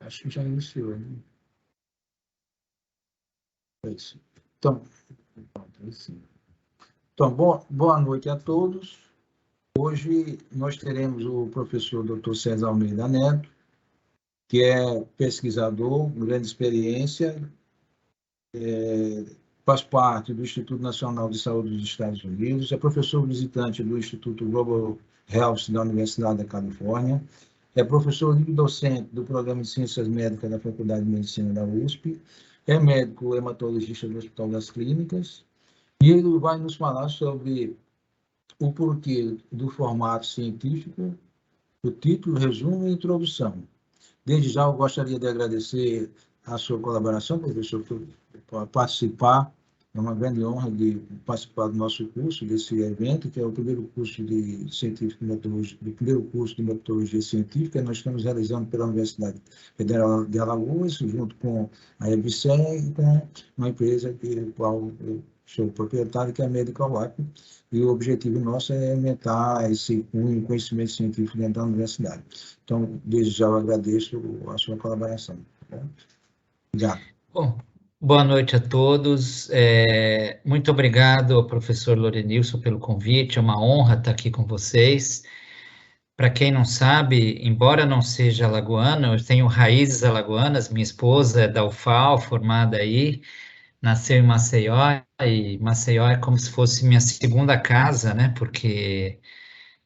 Acho que já iniciou, né? É isso. Então, boa noite a todos. Hoje nós teremos o professor Dr. César Almeida Neto, que é pesquisador, com grande experiência, faz parte do Instituto Nacional de Saúde dos Estados Unidos, é professor visitante do Instituto Global Health da Universidade da Califórnia, é professor livre-docente do Programa de Ciências Médicas da Faculdade de Medicina da USP, é médico hematologista do Hospital das Clínicas, e ele vai nos falar sobre o porquê do formato científico, o título, resumo e introdução. Desde já, eu gostaria de agradecer a sua colaboração, professor, por participar. É uma grande honra de participar do nosso curso, desse evento, que é o primeiro curso de científico metodologia, o primeiro curso de metodologia científica. Nós estamos realizando pela Universidade Federal de Alagoas, junto com a EBSE e com uma empresa que qual eu sou proprietário, que é a Medical Lab, e o objetivo nosso é aumentar esse conhecimento científico dentro da universidade. Então, desde já eu agradeço a sua colaboração. Tá bom? Obrigado. Bom, boa noite a todos. Muito obrigado ao professor Lorenilson pelo convite. É uma honra estar aqui com vocês. Para quem não sabe, embora não seja alagoano, eu tenho raízes alagoanas. Minha esposa é da UFAL, formada aí, nasceu em Maceió, e Maceió é como se fosse minha segunda casa, né? Porque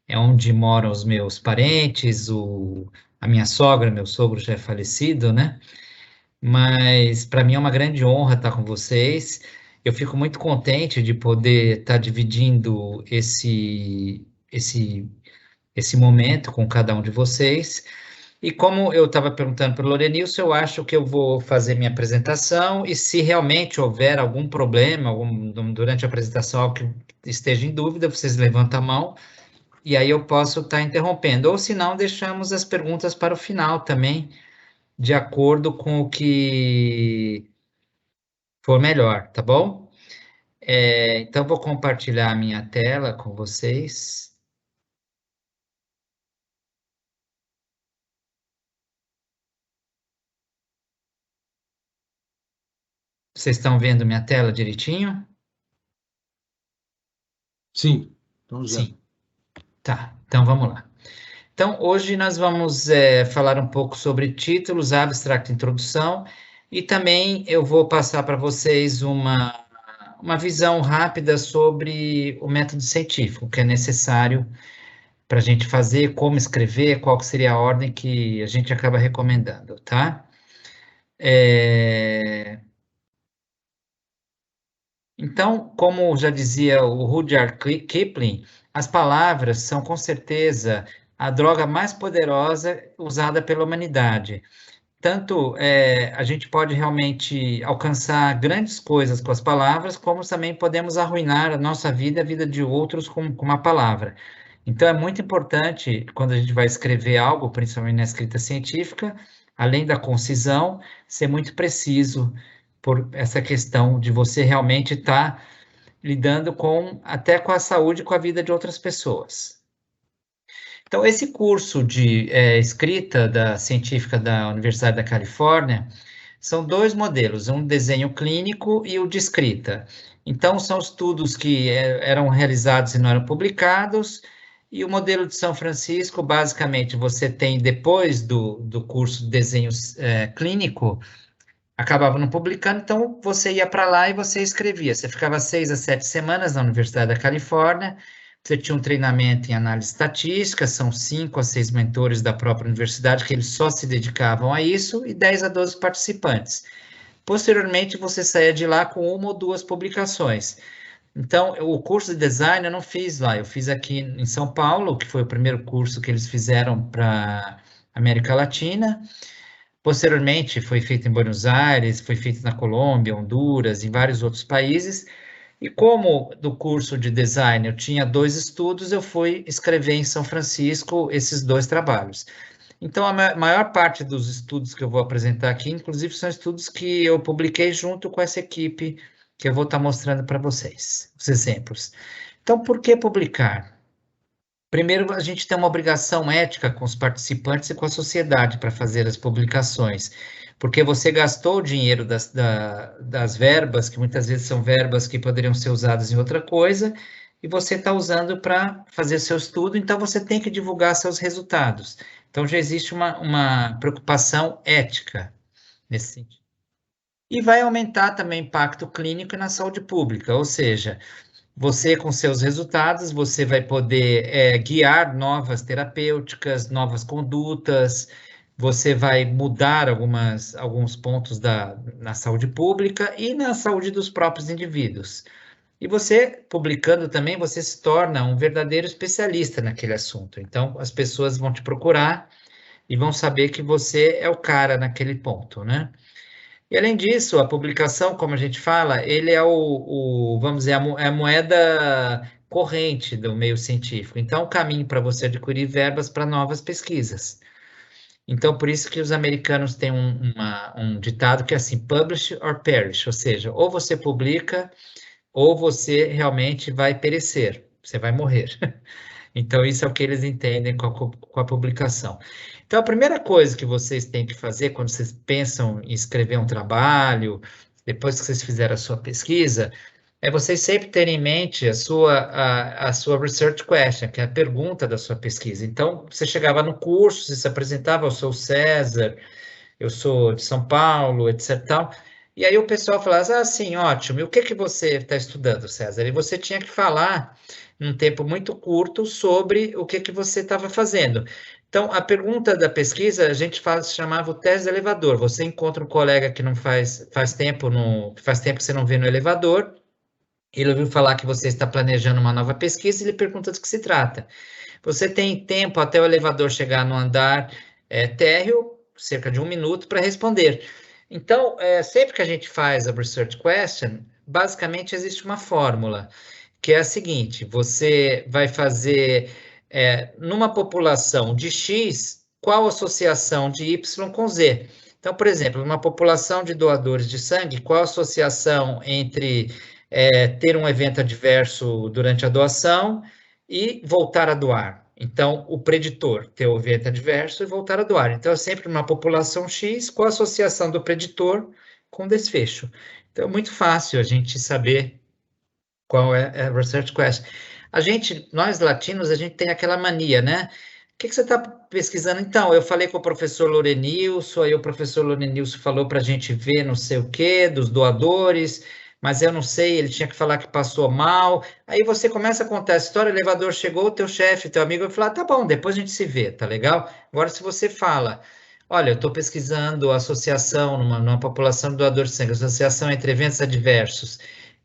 é onde moram os meus parentes, a minha sogra, meu sogro já é falecido, né? Mas para mim é uma grande honra estar com vocês. Eu fico muito contente de poder estar dividindo esse momento com cada um de vocês. E como eu estava perguntando para o Lorenilson, eu acho que eu vou fazer minha apresentação e se realmente houver algum problema durante a apresentação, algo que esteja em dúvida, vocês levantam a mão e aí eu posso estar interrompendo. Ou se não, deixamos as perguntas para o final também, de acordo com o que for melhor, tá bom? Então, vou compartilhar a minha tela com vocês. Vocês estão vendo minha tela direitinho? Sim, estamos vendo. Sim. Tá, então vamos lá. Então, hoje nós vamos falar um pouco sobre títulos, abstract, introdução, e também eu vou passar para vocês uma visão rápida sobre o método científico, que é necessário para a gente fazer, como escrever, qual que seria a ordem que a gente acaba recomendando, tá? Então, como já dizia o Rudyard Kipling, as palavras são com certeza a droga mais poderosa usada pela humanidade. Tanto a gente pode realmente alcançar grandes coisas com as palavras, como também podemos arruinar a nossa vida e a vida de outros com uma palavra. Então, é muito importante, quando a gente vai escrever algo, principalmente na escrita científica, além da concisão, ser muito preciso por essa questão de você realmente estar lidando até com a saúde e com a vida de outras pessoas. Então, esse curso de escrita científica da Universidade da Califórnia são dois modelos, um desenho clínico e o de escrita. Então, são estudos que eram realizados e não eram publicados, e o modelo de São Francisco, basicamente, você tem, depois do curso de desenho clínico, acabava não publicando, então você ia para lá e você escrevia. Você ficava 6 a 7 semanas na Universidade da Califórnia, você tinha um treinamento em análise estatística, são 5 a 6 mentores da própria universidade que eles só se dedicavam a isso, e 10 a 12 participantes. Posteriormente, você saía de lá com uma ou duas publicações. Então, o curso de design eu não fiz lá, eu fiz aqui em São Paulo, que foi o primeiro curso que eles fizeram para América Latina. Posteriormente, foi feito em Buenos Aires, foi feito na Colômbia, Honduras, em vários outros países. E como do curso de design eu tinha 2 estudos, eu fui escrever em São Francisco esses 2 trabalhos. Então, a maior parte dos estudos que eu vou apresentar aqui, inclusive, são estudos que eu publiquei junto com essa equipe que eu vou estar mostrando para vocês, os exemplos. Então, por que publicar? Primeiro, a gente tem uma obrigação ética com os participantes e com a sociedade para fazer as publicações, porque você gastou o dinheiro das verbas, que muitas vezes são verbas que poderiam ser usadas em outra coisa, e você está usando para fazer seu estudo, então você tem que divulgar seus resultados. Então já existe uma preocupação ética nesse sentido. E vai aumentar também o impacto clínico na saúde pública, ou seja, você, com seus resultados, você vai poder guiar novas terapêuticas, novas condutas, você vai mudar alguns pontos na saúde pública e na saúde dos próprios indivíduos. E você, publicando também, você se torna um verdadeiro especialista naquele assunto. Então, as pessoas vão te procurar e vão saber que você é o cara naquele ponto, né? E além disso, a publicação, como a gente fala, ele é vamos dizer, a moeda corrente do meio científico. Então, o caminho para você adquirir verbas para novas pesquisas. Então, por isso que os americanos têm um ditado que é assim, publish or perish, ou seja, ou você publica, ou você realmente vai perecer, você vai morrer. Então, isso é o que eles entendem com a publicação. Então, a primeira coisa que vocês têm que fazer quando vocês pensam em escrever um trabalho, depois que vocês fizeram a sua pesquisa, é vocês sempre terem em mente a sua research question, que é a pergunta da sua pesquisa. Então, você chegava no curso, você se apresentava, eu sou o César, eu sou de São Paulo, etc. Tal. E aí o pessoal falava, sim, ótimo, e o que que você está estudando, César? E você tinha que falar num tempo muito curto sobre o que que você estava fazendo. Então, a pergunta da pesquisa, a gente chamava o teste do elevador. Você encontra um colega que não faz tempo que você não vê no elevador, ele ouviu falar que você está planejando uma nova pesquisa e ele pergunta do que se trata. Você tem tempo até o elevador chegar no andar térreo, cerca de 1 minuto, para responder. Então, sempre que a gente faz a research question, basicamente existe uma fórmula, que é a seguinte: você vai fazer, numa população de X, qual associação de Y com Z? Então, por exemplo, numa população de doadores de sangue, qual a associação entre ter um evento adverso durante a doação e voltar a doar? Então, o preditor ter o evento adverso e voltar a doar. Então, é sempre uma população X com a associação do preditor com o desfecho. Então, é muito fácil a gente saber qual é a research question. Nós latinos, a gente tem aquela mania, né? O que você está pesquisando? Então, eu falei com o professor Lourenilson, aí o professor Lourenilson falou para a gente ver não sei o quê, dos doadores, mas eu não sei, ele tinha que falar que passou mal. Aí você começa a contar a história, o elevador chegou, o teu chefe, teu amigo vai falar, tá bom, depois a gente se vê, tá legal? Agora, se você fala, olha, eu estou pesquisando a associação numa população de doadores de sangue, associação entre eventos adversos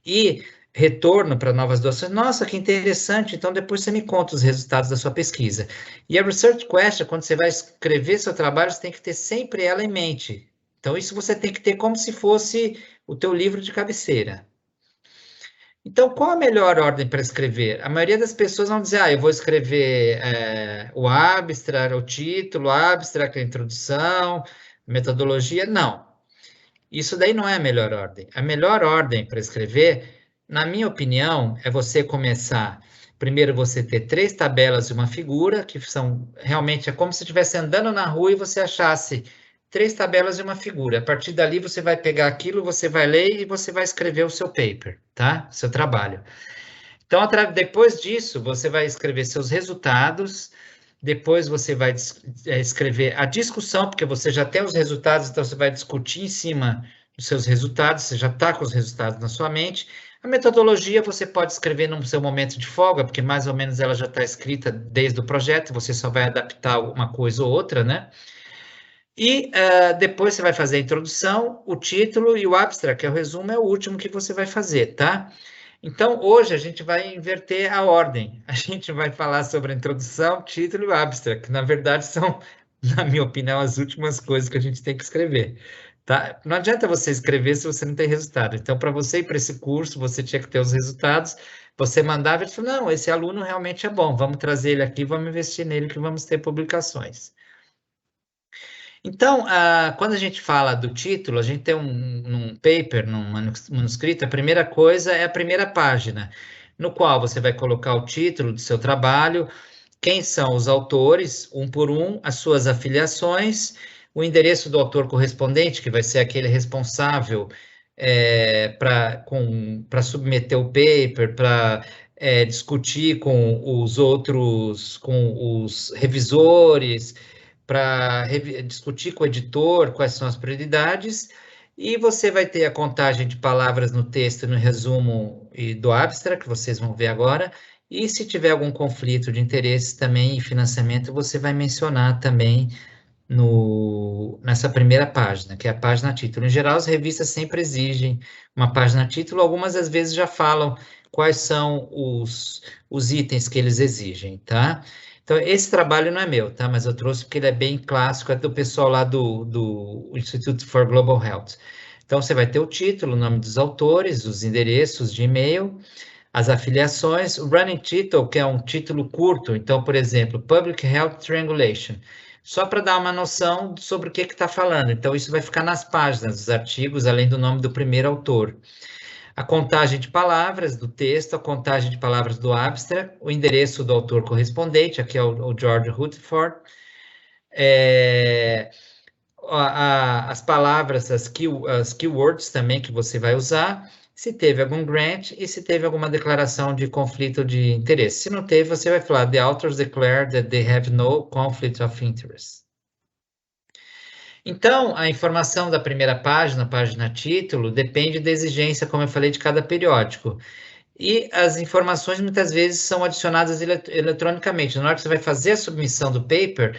e retorno para novas doações. Nossa, que interessante. Então, depois você me conta os resultados da sua pesquisa. E a research question, quando você vai escrever seu trabalho, você tem que ter sempre ela em mente. Então, isso você tem que ter como se fosse o teu livro de cabeceira. Então, qual a melhor ordem para escrever? A maioria das pessoas vão dizer, eu vou escrever o abstract, o título, abstract, a introdução, metodologia. Não. Isso daí não é a melhor ordem. A melhor ordem para escrever, na minha opinião, é você começar. Primeiro, você ter 3 tabelas e uma figura, que são realmente é como se estivesse andando na rua e você achasse 3 tabelas e uma figura. A partir dali, você vai pegar aquilo, você vai ler e você vai escrever o seu paper, tá? Seu trabalho. Então, depois disso, você vai escrever seus resultados. Depois você vai escrever a discussão, porque você já tem os resultados, então você vai discutir em cima dos seus resultados, você já está com os resultados na sua mente. A metodologia você pode escrever no seu momento de folga, porque mais ou menos ela já está escrita desde o projeto, você só vai adaptar uma coisa ou outra, né? E depois você vai fazer a introdução, o título e o abstract, que é o resumo, é o último que você vai fazer, tá? Então, hoje a gente vai inverter a ordem. A gente vai falar sobre a introdução, título e abstract, que na verdade são, na minha opinião, as últimas coisas que a gente tem que escrever. Tá? Não adianta você escrever se você não tem resultado. Então, para você ir para esse curso, você tinha que ter os resultados. Você mandava e falou, não, esse aluno realmente é bom, vamos trazer ele aqui, vamos investir nele, que vamos ter publicações. Então, quando a gente fala do título, a gente tem num paper, num manuscrito, a primeira coisa é a primeira página, no qual você vai colocar o título do seu trabalho, quem são os autores, um por um, as suas afiliações, o endereço do autor correspondente, que vai ser aquele responsável para submeter o paper, para discutir com os outros, com os revisores, para discutir com o editor quais são as prioridades, e você vai ter a contagem de palavras no texto, no resumo e do abstract, que vocês vão ver agora, e se tiver algum conflito de interesse também em financiamento, você vai mencionar também nessa primeira página, que é a página título. Em geral, as revistas sempre exigem uma página título, algumas às vezes já falam quais são os itens que eles exigem, tá? Então, esse trabalho não é meu, tá? Mas eu trouxe porque ele é bem clássico, é do pessoal lá do Institute for Global Health. Então, você vai ter o título, o nome dos autores, os endereços de e-mail, as afiliações, o running title, que é um título curto, então, por exemplo, Public Health Triangulation, só para dar uma noção sobre o que está falando. Então, isso vai ficar nas páginas dos artigos, além do nome do primeiro autor. A contagem de palavras do texto, a contagem de palavras do abstract, o endereço do autor correspondente, aqui é o George Rutherford, as palavras, as keywords também que você vai usar, se teve algum grant e se teve alguma declaração de conflito de interesse. Se não teve, você vai falar, the authors declare that they have no conflict of interest. Então, a informação da primeira página, página título, depende da exigência, como eu falei, de cada periódico. E as informações muitas vezes são adicionadas eletronicamente. Na hora que você vai fazer a submissão do paper,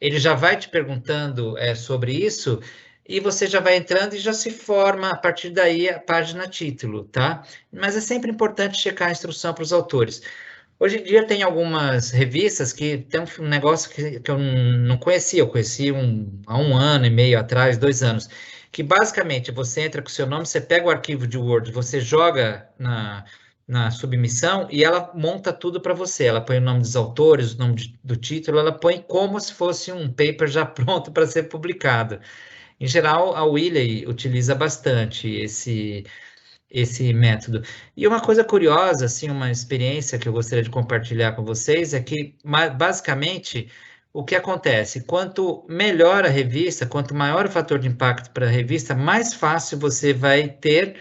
ele já vai te perguntando sobre isso, e você já vai entrando e já se forma, a partir daí, a página título, tá? Mas é sempre importante checar a instrução para os autores. Hoje em dia tem algumas revistas que tem um negócio que eu não conhecia, eu conheci há 1 ano e meio atrás, 2 anos, que basicamente você entra com o seu nome, você pega o arquivo de Word, você joga na submissão e ela monta tudo para você. Ela põe o nome dos autores, o nome do título, ela põe como se fosse um paper já pronto para ser publicado. Em geral, a Wiley utiliza bastante esse método. E uma coisa curiosa, assim, uma experiência que eu gostaria de compartilhar com vocês é que, basicamente, o que acontece? Quanto melhor a revista, quanto maior o fator de impacto para a revista, mais fácil você vai ter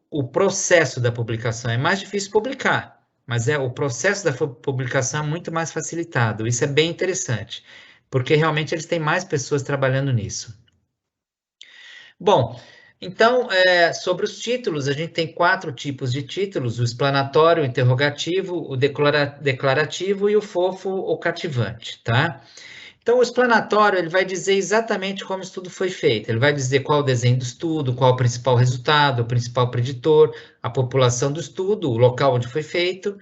o processo da publicação. É mais difícil publicar, mas o processo da publicação é muito mais facilitado. Isso é bem interessante, porque realmente eles têm mais pessoas trabalhando nisso. Bom, então, sobre os títulos, a gente tem 4 tipos de títulos: o explanatório, o interrogativo, o declarativo e o fofo ou cativante, tá? Então, o explanatório, ele vai dizer exatamente como o estudo foi feito. Ele vai dizer qual o desenho do estudo, qual o principal resultado, o principal preditor, a população do estudo, o local onde foi feito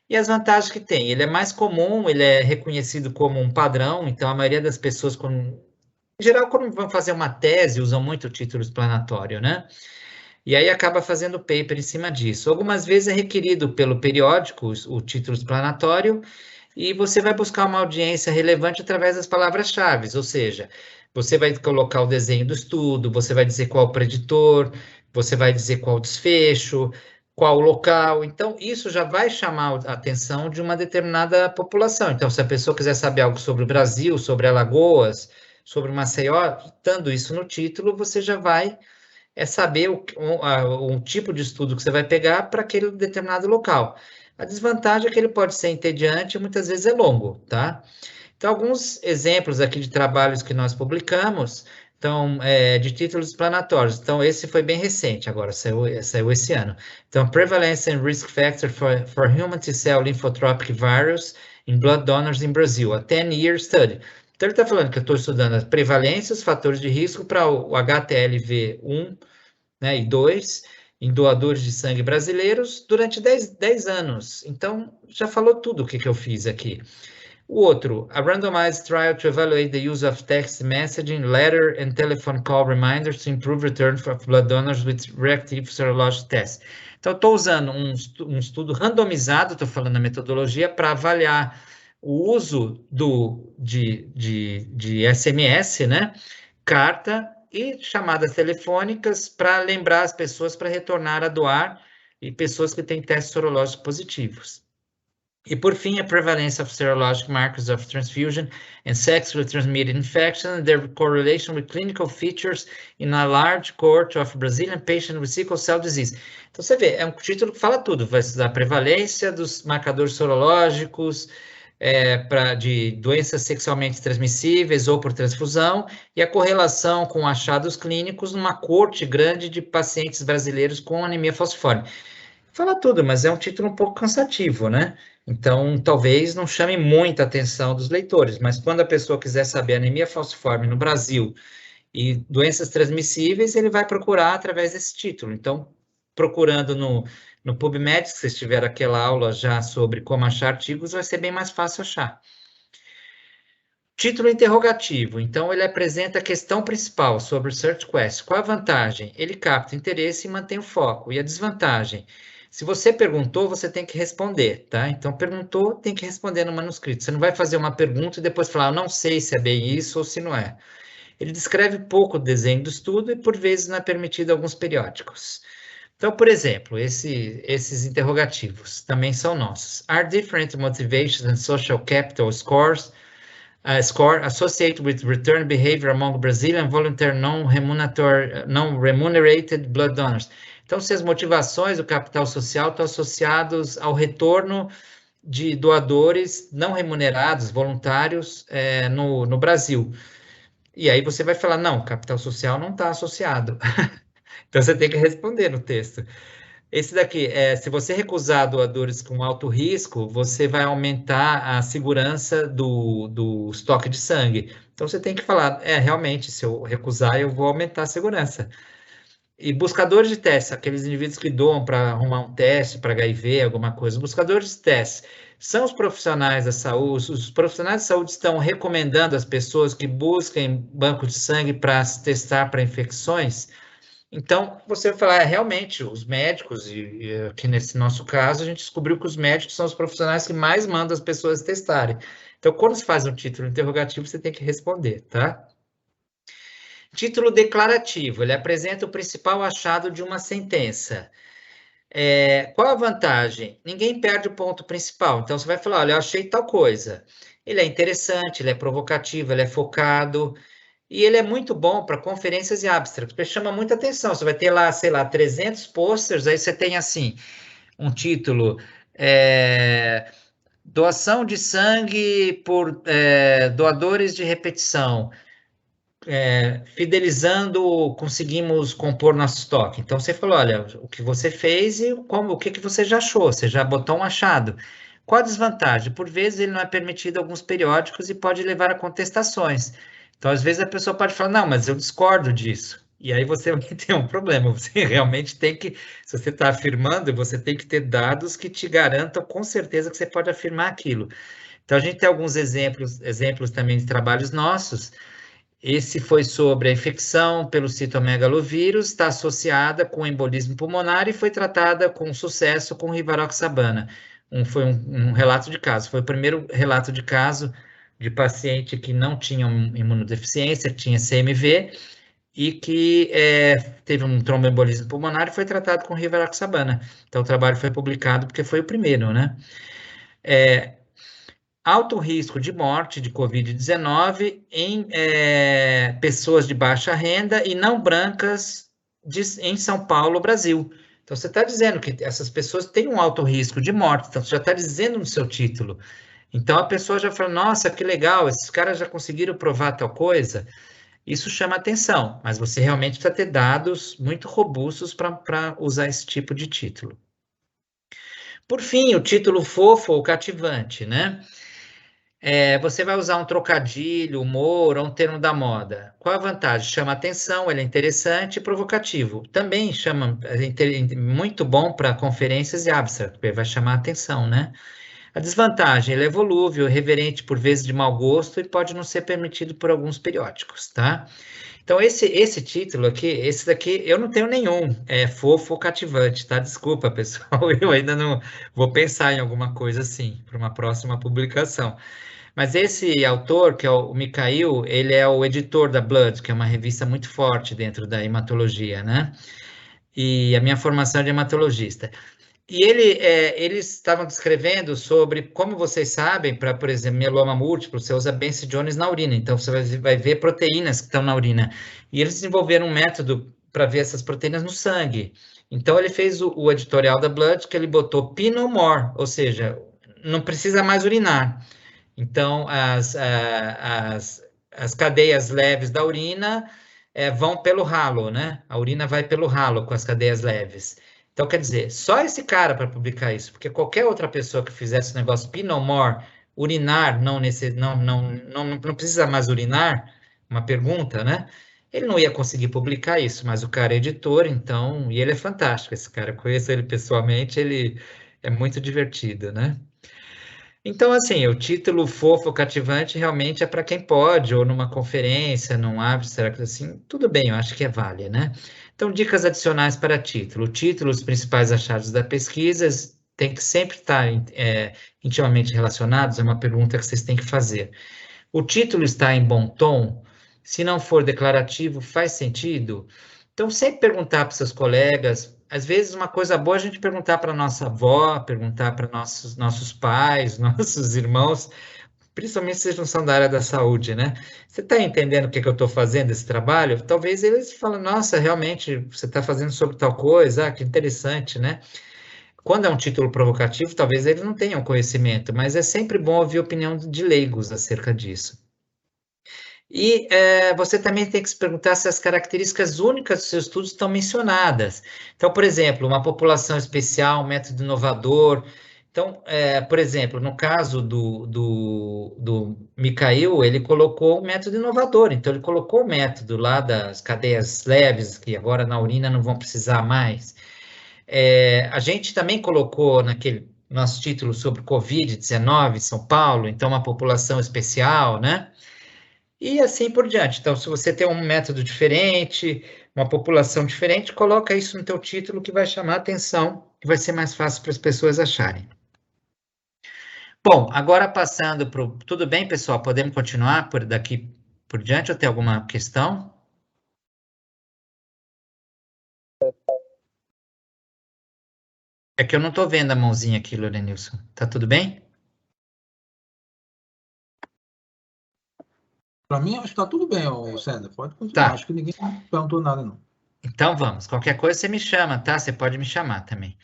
e as vantagens que tem. Ele é mais comum, ele é reconhecido como um padrão, então a maioria das pessoas, em geral, quando vão fazer uma tese, usam muito o título explanatório, né? E aí acaba fazendo paper em cima disso. Algumas vezes é requerido pelo periódico o título explanatório, e você vai buscar uma audiência relevante através das palavras-chave, ou seja, você vai colocar o desenho do estudo, você vai dizer qual o preditor, você vai dizer qual o desfecho, qual o local. Então, isso já vai chamar a atenção de uma determinada população. Então, se a pessoa quiser saber algo sobre o Brasil, sobre Alagoas, sobre Maceió, estando isso no título, você já vai saber o tipo de estudo que você vai pegar para aquele determinado local. A desvantagem é que ele pode ser entediante e muitas vezes é longo, tá? Então, alguns exemplos aqui de trabalhos que nós publicamos, então, de títulos explanatórios. Então, esse foi bem recente, agora saiu esse ano. Então, Prevalence and Risk Factor for Human T-Cell Lymphotropic Virus in Blood Donors in Brazil, a 10-year study. Então, ele está falando que eu estou estudando a prevalência, os fatores de risco para o HTLV1, né, e 2, em doadores de sangue brasileiros durante 10 anos. Então, já falou tudo o que eu fiz aqui. O outro, a randomized trial to evaluate the use of text messaging, letter and telephone call reminders to improve return for blood donors with reactive serologic tests. Então, estou usando um estudo randomizado, estou falando a metodologia, para avaliar o uso de SMS, né? Carta e chamadas telefônicas para lembrar as pessoas para retornar a doar, e pessoas que têm testes sorológicos positivos. E, por fim, a prevalence of serologic markers of transfusion and sexually transmitted infection and their correlation with clinical features in a large cohort of Brazilian patients with sickle cell disease. Então, você vê, é um título que fala tudo, vai estudar a prevalência dos marcadores sorológicos, de doenças sexualmente transmissíveis ou por transfusão, e a correlação com achados clínicos numa corte grande de pacientes brasileiros com anemia falciforme. Fala tudo, mas é um título um pouco cansativo, né? Então, talvez não chame muita atenção dos leitores, mas quando a pessoa quiser saber anemia falciforme no Brasil e doenças transmissíveis, ele vai procurar através desse título. Então, procurando no PubMed, se vocês tiveram aquela aula já sobre como achar artigos, vai ser bem mais fácil achar. Título interrogativo. Então, ele apresenta a questão principal sobre o Search Quest. Qual a vantagem? Ele capta interesse e mantém o foco. E a desvantagem? Se você perguntou, você tem que responder, tá? Então, perguntou, tem que responder no manuscrito. Você não vai fazer uma pergunta e depois falar, não sei se é bem isso ou se não é. Ele descreve pouco o desenho do estudo e, por vezes, não é permitido alguns periódicos. Então, por exemplo, esses interrogativos também são nossos. Are different motivations and social capital scores associated with return behavior among Brazilian voluntary non-remunerated blood donors? Então, se as motivações do capital social estão associados ao retorno de doadores não remunerados, voluntários, no Brasil. E aí você vai falar, não, capital social não está associado. Então, você tem que responder no texto. Esse daqui, se você recusar doadores com alto risco, você vai aumentar a segurança do estoque de sangue. Então, você tem que falar, realmente, se eu recusar, eu vou aumentar a segurança. E buscadores de testes, aqueles indivíduos que doam para arrumar um teste para HIV, alguma coisa, buscadores de testes, são os profissionais da saúde, os profissionais de saúde estão recomendando às pessoas que busquem banco de sangue para se testar para infecções. Então, você vai falar, realmente, os médicos, e aqui nesse nosso caso, a gente descobriu que os médicos são os profissionais que mais mandam as pessoas testarem. Então, quando se faz um título interrogativo, você tem que responder, tá? Título declarativo, ele apresenta o principal achado de uma sentença. Qual a vantagem? Ninguém perde o ponto principal. Então, você vai falar, olha, eu achei tal coisa. Ele é interessante, ele é provocativo, ele é focado, e ele é muito bom para conferências e abstracts, porque chama muita atenção. Você vai ter lá, sei lá, 300 posters, aí você tem, assim, um título, doação de sangue por doadores de repetição. Fidelizando, conseguimos compor nosso estoque. Então, você falou, olha, o que você fez e o que você já achou, você já botou um achado. Qual a desvantagem? Por vezes, ele não é permitido em alguns periódicos e pode levar a contestações. Então, às vezes, a pessoa pode falar, não, mas eu discordo disso. E aí você vai ter um problema. Você realmente tem que, se você está afirmando, você tem que ter dados que te garantam com certeza que você pode afirmar aquilo. Então, a gente tem alguns exemplos também de trabalhos nossos. Esse foi sobre a infecção pelo citomegalovírus, está associada com embolismo pulmonar e foi tratada com sucesso com rivaroxabana. Foi um relato de caso, foi o primeiro relato de caso de paciente que não tinha imunodeficiência, que tinha CMV, e que teve um tromboembolismo pulmonar e foi tratado com rivaroxabana. Então, o trabalho foi publicado porque foi o primeiro, né? Alto risco de morte de Covid-19 em pessoas de baixa renda e não brancas em São Paulo, Brasil. Então, você está dizendo que essas pessoas têm um alto risco de morte, então você já está dizendo no seu título. Então, a pessoa já fala, nossa, que legal, esses caras já conseguiram provar tal coisa. Isso chama atenção, mas você realmente precisa ter dados muito robustos para usar esse tipo de título. Por fim, o título fofo ou cativante, né? Você vai usar um trocadilho, humor ou um termo da moda. Qual a vantagem? Chama atenção, ele é interessante e provocativo. Também chama muito bom para conferências e abstract, porque vai chamar atenção, né? A desvantagem, ele é volúvel, reverente por vezes de mau gosto e pode não ser permitido por alguns periódicos, tá? Então, esse título aqui, esse daqui, eu não tenho nenhum, fofo ou cativante, tá? Desculpa, pessoal, eu ainda não vou pensar em alguma coisa assim, para uma próxima publicação. Mas esse autor, que é o Mikhail, ele é o editor da Blood, que é uma revista muito forte dentro da hematologia, né? E a minha formação é de hematologista. E eles estavam descrevendo sobre, como vocês sabem, para, por exemplo, mieloma múltiplo, você usa Benson Jones na urina, então você vai ver proteínas que estão na urina. E eles desenvolveram um método para ver essas proteínas no sangue. Então ele fez o editorial da Blood, que ele botou Pee no more, ou seja, não precisa mais urinar. Então as cadeias leves da urina vão pelo ralo, né? A urina vai pelo ralo com as cadeias leves. Então, quer dizer, só esse cara para publicar isso, porque qualquer outra pessoa que fizesse o negócio Pee no more, urinar, não precisa mais urinar, uma pergunta, né? Ele não ia conseguir publicar isso, mas o cara é editor, então, e ele é fantástico, esse cara, eu conheço ele pessoalmente, ele é muito divertido, né? Então, assim, o título fofo, cativante, realmente é para quem pode, ou numa conferência, num abstract, assim, tudo bem, eu acho que é válido, né? Então, dicas adicionais para título. O título, os principais achados da pesquisa, tem que sempre estar intimamente relacionados, é uma pergunta que vocês têm que fazer. O título está em bom tom? Se não for declarativo, faz sentido? Então, sempre perguntar para seus colegas. Às vezes, uma coisa boa é a gente perguntar para nossa avó, perguntar para nossos pais, nossos irmãos, principalmente se eles não são da área da saúde, né? Você está entendendo o que eu estou fazendo esse trabalho? Talvez eles falem, nossa, realmente, você está fazendo sobre tal coisa, que interessante, né? Quando é um título provocativo, talvez eles não tenham conhecimento, mas é sempre bom ouvir a opinião de leigos acerca disso. E você também tem que se perguntar se as características únicas dos seus estudos estão mencionadas. Então, por exemplo, uma população especial, um método inovador. Então, por exemplo, no caso do Mikhail, ele colocou um método inovador. Então, ele colocou o método lá das cadeias leves, que agora na urina não vão precisar mais. A gente também colocou naquele nosso título sobre Covid-19, São Paulo, então uma população especial, né? E assim por diante. Então, se você tem um método diferente, uma população diferente, coloca isso no teu título que vai chamar a atenção e vai ser mais fácil para as pessoas acharem. Bom, agora passando para o... Tudo bem, pessoal? Podemos continuar por daqui por diante ou tem alguma questão? É que eu não estou vendo a mãozinha aqui, Lorenilson. Tá tudo bem? Para mim, acho que está tudo bem, Sandra. Pode continuar. Tá. Acho que ninguém perguntou nada, não. Então vamos. Qualquer coisa você me chama, tá? Você pode me chamar também.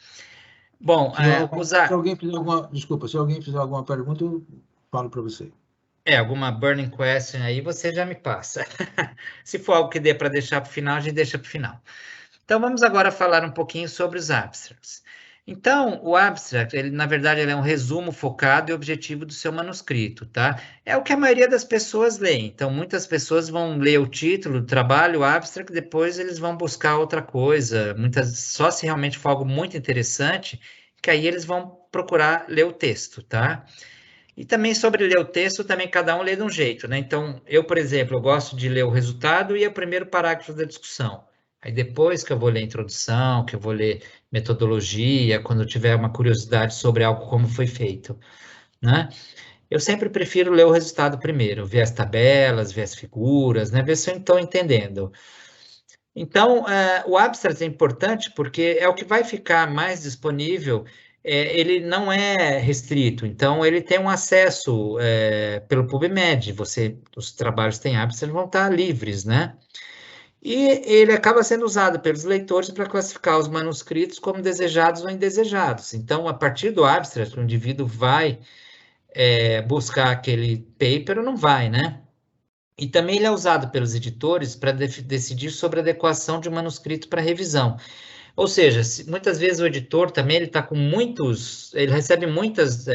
Bom, Se alguém fizer alguma... Desculpa, se alguém fizer alguma pergunta, eu falo para você. alguma burning question aí, você já me passa. Se for algo que dê para deixar para o final, a gente deixa para o final. Então, vamos agora falar um pouquinho sobre os abstracts. Então, o abstract, ele, na verdade, ele é um resumo focado e objetivo do seu manuscrito, tá? É o que a maioria das pessoas lê. Então, muitas pessoas vão ler o título do trabalho, o abstract, depois eles vão buscar outra coisa, muitas, só se realmente for algo muito interessante, que aí eles vão procurar ler o texto, tá? E também sobre ler o texto, também cada um lê de um jeito, né? Então, eu, por exemplo, eu gosto de ler o resultado e o primeiro parágrafo da discussão. Aí depois que eu vou ler a introdução, que eu vou ler metodologia, quando eu tiver uma curiosidade sobre algo como foi feito, né? Eu sempre prefiro ler o resultado primeiro, ver as tabelas, ver as figuras, né? Ver se eu estou entendendo. Então, o abstract é importante porque é o que vai ficar mais disponível, ele não é restrito, então ele tem um acesso pelo PubMed, os trabalhos que têm abstract vão estar livres, né? E ele acaba sendo usado pelos leitores para classificar os manuscritos como desejados ou indesejados. Então, a partir do abstract, o indivíduo vai buscar aquele paper ou não vai, né? E também ele é usado pelos editores para decidir sobre a adequação de um manuscrito para revisão. Ou seja, muitas vezes o editor também ele está com ele recebe muitas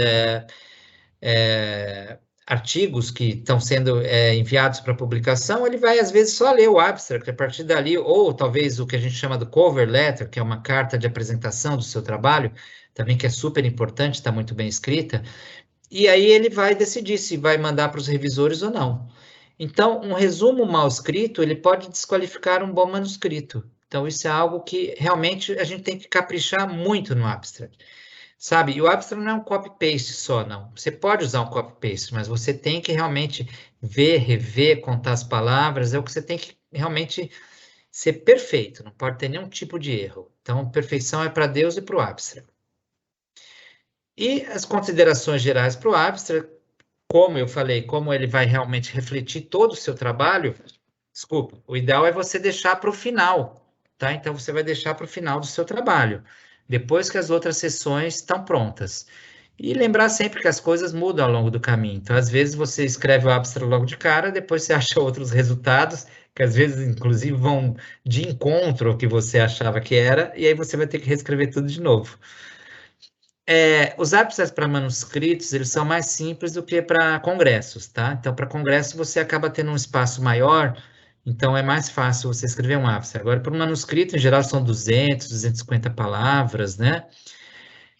artigos que estão sendo enviados para publicação, ele vai às vezes só ler o abstract a partir dali, ou talvez o que a gente chama do cover letter, que é uma carta de apresentação do seu trabalho, também que é super importante, está muito bem escrita, e aí ele vai decidir se vai mandar para os revisores ou não. Então, um resumo mal escrito, ele pode desqualificar um bom manuscrito. Então, isso é algo que realmente a gente tem que caprichar muito no abstract, sabe? E o abstract não é um copy-paste só, não. Você pode usar um copy-paste, mas você tem que realmente ver, rever, contar as palavras, é o que você tem que realmente ser perfeito, não pode ter nenhum tipo de erro. Então, perfeição é para Deus e para o abstract. E as considerações gerais para o abstract, como eu falei, como ele vai realmente refletir todo o seu trabalho, desculpa, o ideal é você deixar para o final, tá? Então, você vai deixar para o final do seu trabalho, depois que as outras sessões estão prontas. E lembrar sempre que as coisas mudam ao longo do caminho. Então, às vezes, você escreve o abstract logo de cara, depois você acha outros resultados, que às vezes, inclusive, vão de encontro ao que você achava que era, e aí você vai ter que reescrever tudo de novo. Os abstracts para manuscritos, eles são mais simples do que para congressos, tá? Então, para congresso, você acaba tendo um espaço maior, então é mais fácil você escrever um abstract. Agora, para um manuscrito, em geral, são 200, 250 palavras, né?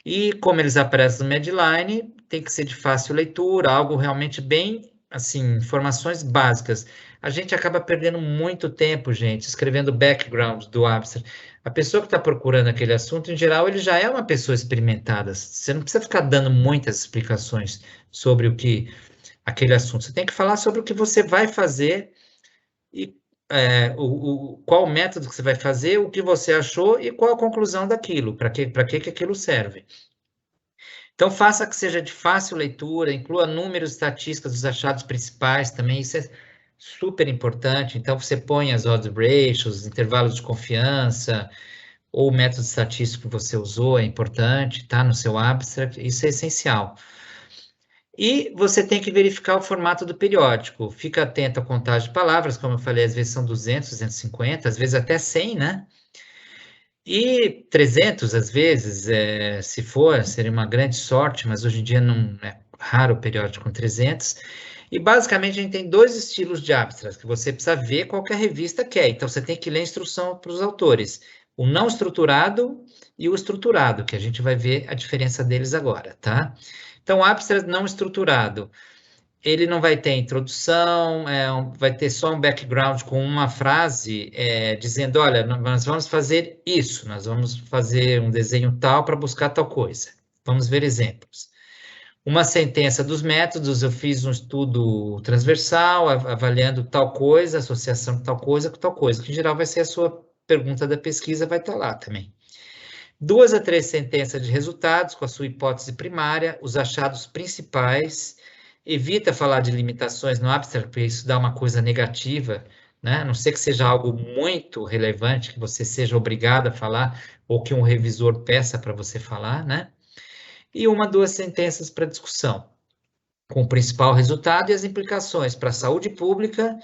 E como eles aparecem no Medline, tem que ser de fácil leitura, algo realmente bem, assim, informações básicas. A gente acaba perdendo muito tempo, gente, escrevendo background do abstract. A pessoa que está procurando aquele assunto, em geral, ele já é uma pessoa experimentada. Você não precisa ficar dando muitas explicações sobre o que aquele assunto. Você tem que falar sobre o que você vai fazer e qual o método que você vai fazer, o que você achou e qual a conclusão daquilo, para que aquilo serve. Então, faça que seja de fácil leitura, inclua números, estatísticas dos achados principais também, isso é super importante. Então, você põe as odds ratios, intervalos de confiança, ou o método estatístico que você usou, é importante, tá? No seu abstract, isso é essencial. E você tem que verificar o formato do periódico. Fica atento à contagem de palavras, como eu falei, às vezes são 200, 250, às vezes até 100, né? E 300, às vezes, se for, seria uma grande sorte, mas hoje em dia não é raro o periódico com 300. E basicamente a gente tem dois estilos de abstract, que você precisa ver qual que a revista quer. Então você tem que ler a instrução para os autores. O não estruturado e o estruturado, que a gente vai ver a diferença deles agora, tá? Então, o abstract não estruturado, ele não vai ter introdução, vai ter só um background com uma frase dizendo, olha, nós vamos fazer isso, nós vamos fazer um desenho tal para buscar tal coisa. Vamos ver exemplos. Uma sentença dos métodos, eu fiz um estudo transversal, avaliando tal coisa, associação de tal coisa com tal coisa, que em geral vai ser a sua pergunta da pesquisa, vai estar lá também. 2 a 3 sentenças de resultados com a sua hipótese primária, os achados principais. Evita falar de limitações no abstract, porque isso dá uma coisa negativa, né? A não ser que seja algo muito relevante, que você seja obrigado a falar, ou que um revisor peça para você falar, né? E 1 a 2 sentenças para discussão, com o principal resultado e as implicações para a saúde pública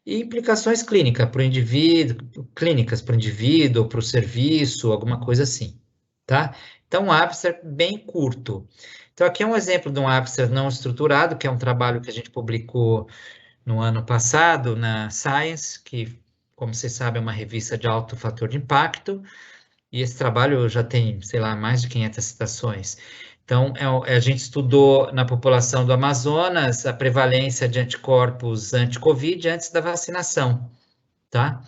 e implicações clínicas para o indivíduo, para o serviço, alguma coisa assim, tá? Então, um abstract bem curto. Então, aqui é um exemplo de um abstract não estruturado, que é um trabalho que a gente publicou no ano passado na Science, que, como vocês sabem, é uma revista de alto fator de impacto, e esse trabalho já tem, sei lá, mais de 500 citações. Então, a gente estudou na população do Amazonas a prevalência de anticorpos anti-Covid antes da vacinação, tá?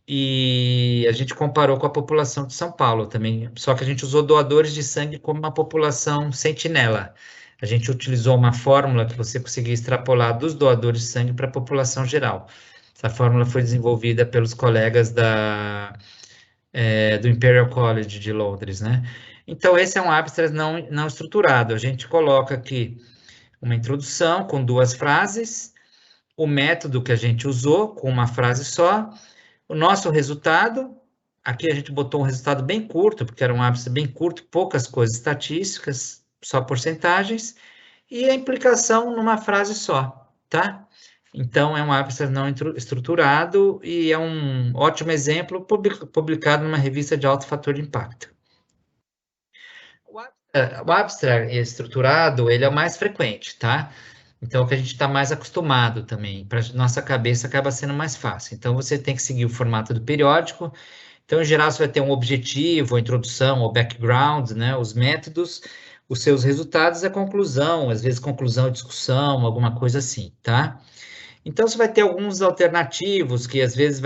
E a gente comparou com a população de São Paulo também, só que a gente usou doadores de sangue como uma população sentinela. A gente utilizou uma fórmula que você conseguia extrapolar dos doadores de sangue para a população geral. Essa fórmula foi desenvolvida pelos colegas do Imperial College de Londres, né? Então, esse é um abstract não estruturado. A gente coloca aqui uma introdução com 2 frases, o método que a gente usou com uma frase só, o nosso resultado, aqui a gente botou um resultado bem curto, porque era um abstract bem curto, poucas coisas estatísticas, só porcentagens, e a implicação numa frase só, tá? Então, é um abstract não estruturado e é um ótimo exemplo publicado numa revista de alto fator de impacto. O abstract estruturado, ele é o mais frequente, tá? Então, é o que a gente está mais acostumado também, para nossa cabeça acaba sendo mais fácil. Então, você tem que seguir o formato do periódico. Então, em geral, você vai ter um objetivo, a introdução, o background, né? Os métodos, os seus resultados, a conclusão, às vezes conclusão e discussão, alguma coisa assim, tá? Então, você vai ter alguns alternativos, que às vezes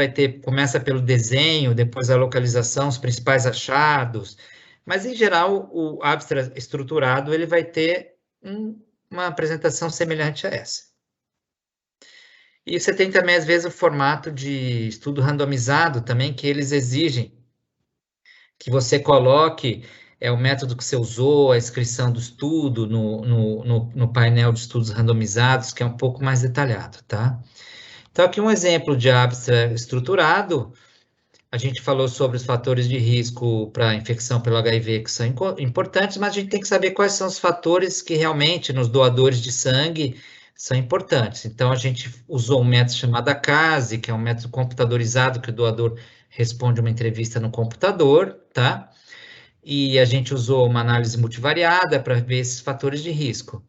começa pelo desenho, depois a localização, os principais achados, mas, em geral, o abstract estruturado, ele vai ter uma apresentação semelhante a essa. E você tem também, às vezes, o formato de estudo randomizado também, que eles exigem que você coloque é o método que você usou, a inscrição do estudo no painel de estudos randomizados, que é um pouco mais detalhado, tá? Então, aqui um exemplo de abstract estruturado. A gente falou sobre os fatores de risco para infecção pelo HIV que são importantes, mas a gente tem que saber quais são os fatores que realmente nos doadores de sangue são importantes. Então, a gente usou um método chamado ACASI, que é um método computadorizado que o doador responde uma entrevista no computador, tá? E a gente usou uma análise multivariada para ver esses fatores de risco.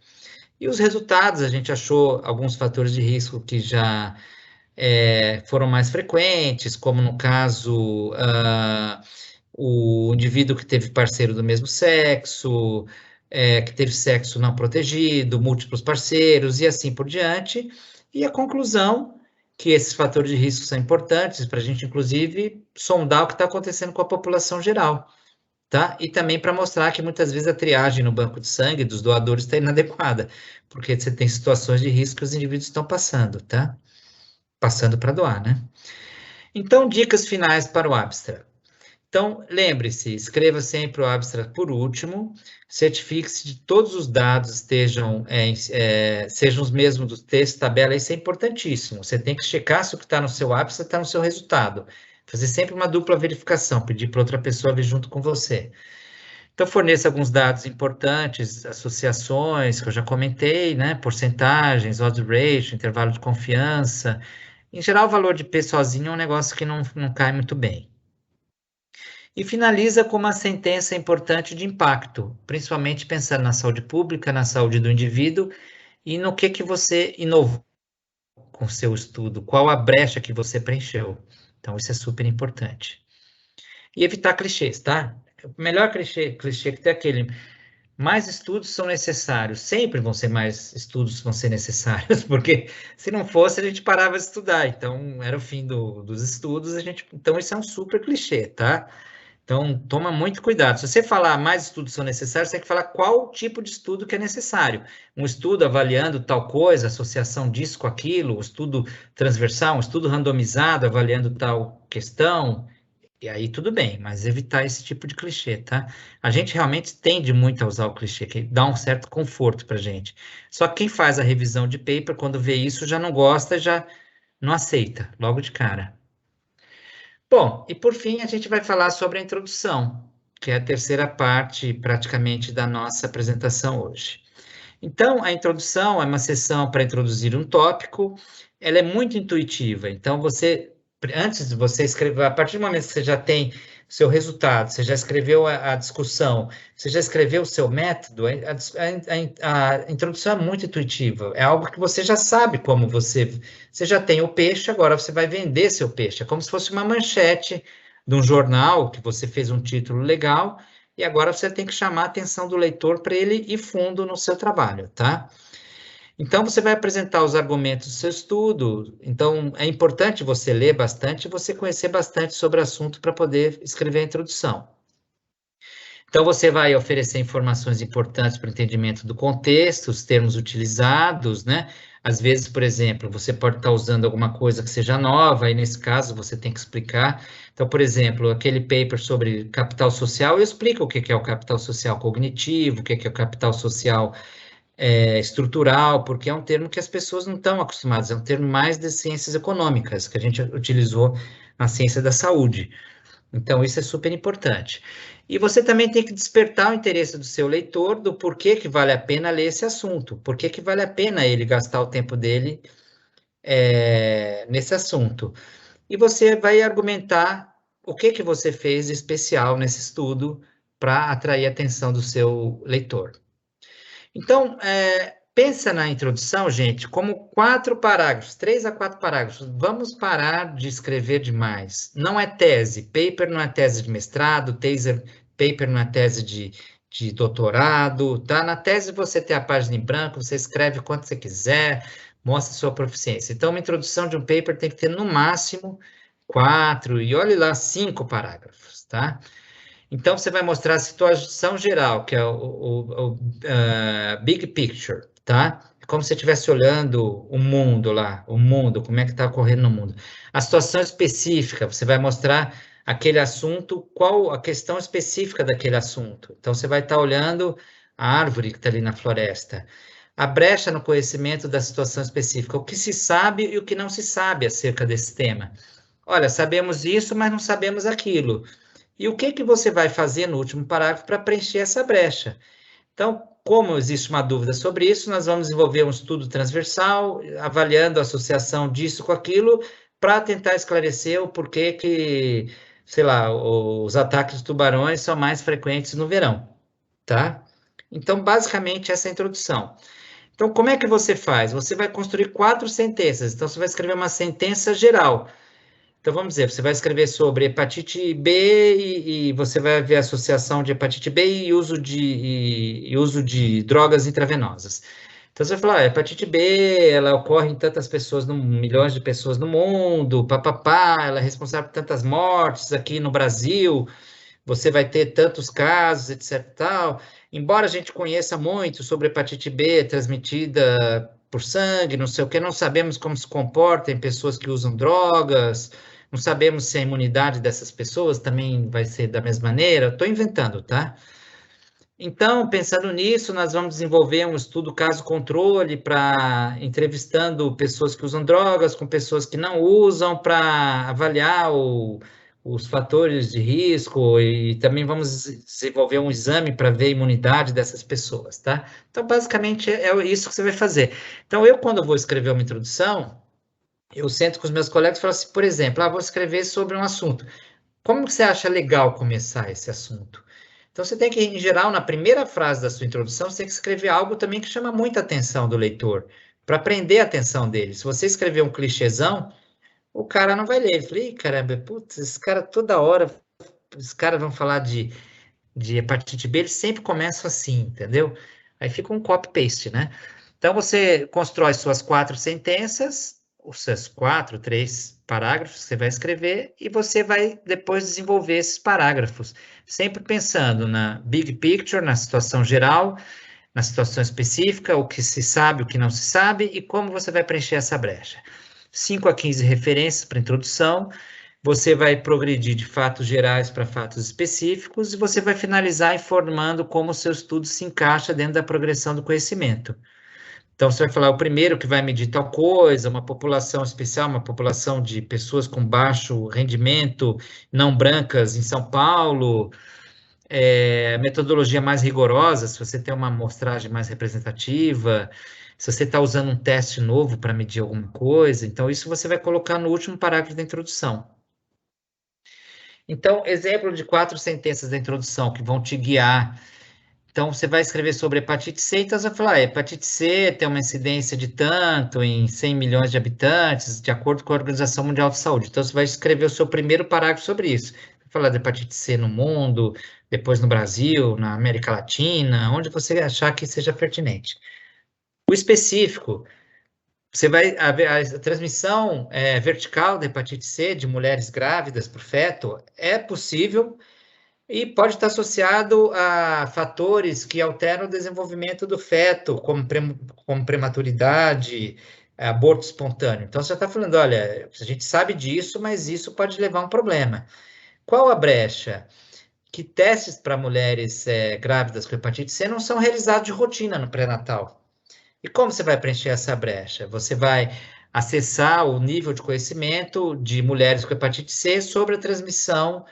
E os resultados, a gente achou alguns fatores de risco que já foram mais frequentes, como no caso, o indivíduo que teve parceiro do mesmo sexo, que teve sexo não protegido, múltiplos parceiros e assim por diante. E a conclusão que esses fatores de risco são importantes para a gente, inclusive, sondar o que está acontecendo com a população geral, tá? E também para mostrar que muitas vezes a triagem no banco de sangue dos doadores está inadequada, porque você tem situações de risco que os indivíduos estão passando, tá? Passando para doar, né? Então, dicas finais para o abstract. Então, lembre-se, escreva sempre o abstract por último, certifique-se de todos os dados sejam os mesmos do texto, tabela, isso é importantíssimo. Você tem que checar se o que está no seu abstract está no seu resultado. Fazer sempre uma dupla verificação, pedir para outra pessoa vir junto com você. Então, forneça alguns dados importantes, associações, que eu já comentei, né? Porcentagens, odds ratio, intervalo de confiança. Em geral, o valor de P sozinho é um negócio que não cai muito bem. E finaliza com uma sentença importante de impacto, principalmente pensando na saúde pública, na saúde do indivíduo e no que você inovou com o seu estudo, qual a brecha que você preencheu. Então, isso é super importante. E evitar clichês, tá? O melhor clichê que tem é aquele: mais estudos são necessários. Sempre vão ser mais estudos vão ser necessários, porque se não fosse, a gente parava de estudar. Então, era o fim dos estudos, então isso é um super clichê, tá? Então, toma muito cuidado. Se você falar mais estudos são necessários, você tem que falar qual tipo de estudo que é necessário. Um estudo avaliando tal coisa, associação disso com aquilo, um estudo transversal, um estudo randomizado avaliando tal questão, e aí tudo bem, mas evitar esse tipo de clichê, tá? A gente realmente tende muito a usar o clichê, que dá um certo conforto pra gente. Só que quem faz a revisão de paper, quando vê isso, já não gosta, já não aceita, logo de cara. Bom, e por fim, a gente vai falar sobre a introdução, que é a terceira parte, praticamente, da nossa apresentação hoje. Então, a introdução é uma sessão para introduzir um tópico, ela é muito intuitiva, então antes de você escrever, a partir do momento que você já tem seu resultado, você já escreveu a discussão, você já escreveu o seu método, a introdução é muito intuitiva, é algo que você já sabe como você já tem o peixe, agora você vai vender seu peixe, é como se fosse uma manchete de um jornal, que você fez um título legal, e agora você tem que chamar a atenção do leitor para ele ir fundo no seu trabalho, tá? Então, você vai apresentar os argumentos do seu estudo, então é importante você ler bastante e você conhecer bastante sobre o assunto para poder escrever a introdução. Então, você vai oferecer informações importantes para o entendimento do contexto, os termos utilizados, né? Às vezes, por exemplo, você pode estar usando alguma coisa que seja nova, e nesse caso você tem que explicar. Então, por exemplo, aquele paper sobre capital social, eu explico o que é o capital social cognitivo, o que é o capital social estrutural, porque é um termo que as pessoas não estão acostumadas, é um termo mais de ciências econômicas, que a gente utilizou na ciência da saúde. Então, isso é super importante. E você também tem que despertar o interesse do seu leitor do porquê que vale a pena ler esse assunto, porquê que vale a pena ele gastar o tempo dele nesse assunto. E você vai argumentar o que você fez de especial nesse estudo para atrair a atenção do seu leitor. Então, pensa na introdução, gente, como 4 parágrafos, 3 a 4 parágrafos. Vamos parar de escrever demais. Não é tese, paper não é tese de mestrado, paper não é tese de doutorado, tá? Na tese você tem a página em branco, você escreve quanto você quiser, mostra sua proficiência. Então, uma introdução de um paper tem que ter no máximo 4 e olhe lá 5 parágrafos, tá? Então, você vai mostrar a situação geral, que é o big picture, tá? É como se você estivesse olhando o mundo lá, como é que está ocorrendo no mundo. A situação específica, você vai mostrar aquele assunto, qual a questão específica daquele assunto. Então, você vai estar olhando a árvore que está ali na floresta, a brecha no conhecimento da situação específica, o que se sabe e o que não se sabe acerca desse tema. Olha, sabemos isso, mas não sabemos aquilo. E o que você vai fazer no último parágrafo para preencher essa brecha? Então, como existe uma dúvida sobre isso, nós vamos desenvolver um estudo transversal, avaliando a associação disso com aquilo, para tentar esclarecer o porquê que, sei lá, os ataques de tubarões são mais frequentes no verão, tá? Então, basicamente, essa é a introdução. Então, como é que você faz? Você vai construir 4 sentenças. Então, você vai escrever uma sentença geral. Então, vamos dizer, você vai escrever sobre hepatite B e você vai ver a associação de hepatite B e uso de drogas intravenosas. Então, você vai falar, hepatite B, ela ocorre em tantas pessoas, milhões de pessoas no mundo, papapá, ela é responsável por tantas mortes aqui no Brasil, você vai ter tantos casos, etc. Tal. Embora a gente conheça muito sobre hepatite B transmitida por sangue, não sei o que, não sabemos como se comporta em pessoas que usam drogas, não sabemos se a imunidade dessas pessoas também vai ser da mesma maneira. Estou inventando, tá? Então, pensando nisso, nós vamos desenvolver um estudo caso-controle para entrevistando pessoas que usam drogas com pessoas que não usam para avaliar os fatores de risco e também vamos desenvolver um exame para ver a imunidade dessas pessoas, tá? Então, basicamente, é isso que você vai fazer. Então, quando eu vou escrever uma introdução, eu sento com os meus colegas e falo assim, por exemplo, vou escrever sobre um assunto. Como que você acha legal começar esse assunto? Então, você tem que, em geral, na primeira frase da sua introdução, você tem que escrever algo também que chama muita atenção do leitor, para prender a atenção dele. Se você escrever um clichêzão, o cara não vai ler. Ele fala, caramba, putz, esse cara toda hora, os caras vão falar de hepatite B, eles sempre começam assim, entendeu? Aí fica um copy-paste, né? Então, você constrói suas 4 sentenças, os seus 4, 3 parágrafos que você vai escrever, e você vai depois desenvolver esses parágrafos, sempre pensando na big picture, na situação geral, na situação específica, o que se sabe, o que não se sabe, e como você vai preencher essa brecha. 5 a 15 referências para introdução, você vai progredir de fatos gerais para fatos específicos, e você vai finalizar informando como o seu estudo se encaixa dentro da progressão do conhecimento. Então, você vai falar o primeiro que vai medir tal coisa, uma população especial, uma população de pessoas com baixo rendimento, não brancas em São Paulo, metodologia mais rigorosa, se você tem uma amostragem mais representativa, se você está usando um teste novo para medir alguma coisa, então isso você vai colocar no último parágrafo da introdução. Então, exemplo de 4 sentenças da introdução que vão te guiar. Então, você vai escrever sobre hepatite C, então você vai falar, hepatite C tem uma incidência de tanto em 100 milhões de habitantes, de acordo com a Organização Mundial de Saúde. Então, você vai escrever o seu primeiro parágrafo sobre isso. Vai falar de hepatite C no mundo, depois no Brasil, na América Latina, onde você achar que seja pertinente. O específico, você vai a transmissão vertical da hepatite C de mulheres grávidas para o feto é possível e pode estar associado a fatores que alteram o desenvolvimento do feto, como prematuridade, aborto espontâneo. Então, você está falando, olha, a gente sabe disso, mas isso pode levar a um problema. Qual a brecha? Que testes para mulheres grávidas com hepatite C não são realizados de rotina no pré-natal. E como você vai preencher essa brecha? Você vai acessar o nível de conhecimento de mulheres com hepatite C sobre a transmissão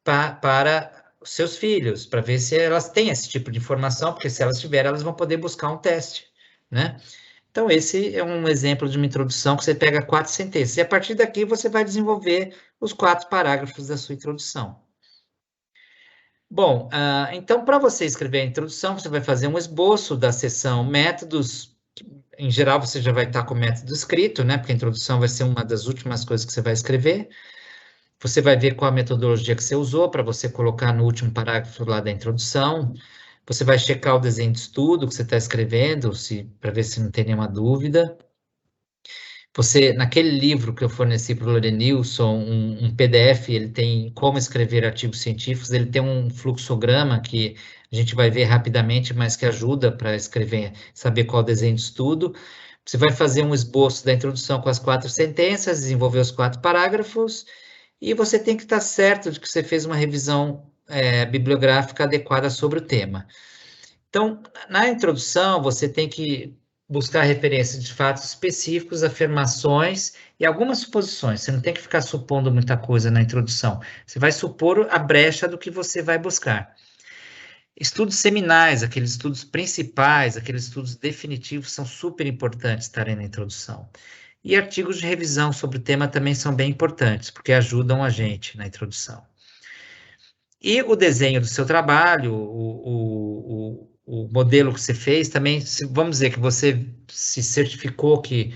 para os seus filhos, para ver se elas têm esse tipo de informação, porque se elas tiverem, elas vão poder buscar um teste, né? Então, esse é um exemplo de uma introdução que você pega 4 sentenças, e a partir daqui você vai desenvolver os 4 parágrafos da sua introdução. Bom, então, para você escrever a introdução, você vai fazer um esboço da seção métodos. Em geral, você já vai estar com o método escrito, né? Porque a introdução vai ser uma das últimas coisas que você vai escrever. Você vai ver qual a metodologia que você usou para você colocar no último parágrafo lá da introdução. Você vai checar o desenho de estudo que você está escrevendo, para ver se não tem nenhuma dúvida. Você, naquele livro que eu forneci para o Lorenilson, um PDF, ele tem como escrever artigos científicos, ele tem um fluxograma que a gente vai ver rapidamente, mas que ajuda para escrever, saber qual é o desenho de estudo. Você vai fazer um esboço da introdução com as 4 sentenças, desenvolver os 4 parágrafos, e você tem que estar certo de que você fez uma revisão bibliográfica adequada sobre o tema. Então, na introdução, você tem que buscar referências de fatos específicos, afirmações e algumas suposições. Você não tem que ficar supondo muita coisa na introdução. Você vai supor a brecha do que você vai buscar. Estudos seminais, aqueles estudos principais, aqueles estudos definitivos, são super importantes estarem na introdução. E artigos de revisão sobre o tema também são bem importantes, porque ajudam a gente na introdução. E o desenho do seu trabalho, o modelo que você fez, também, vamos dizer que você se certificou que,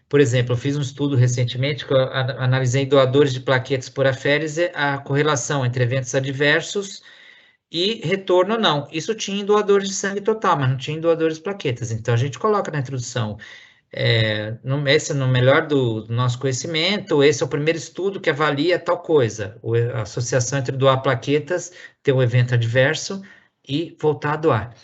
por exemplo, eu fiz um estudo recentemente que eu analisei doadores de plaquetas por aférise, a correlação entre eventos adversos e retorno não. Isso tinha em doadores de sangue total, mas não tinha em doadores de plaquetas. Então, a gente coloca na introdução, esse é no melhor do nosso conhecimento, esse é o primeiro estudo que avalia tal coisa, a associação entre doar plaquetas, ter um evento adverso e voltar a doar,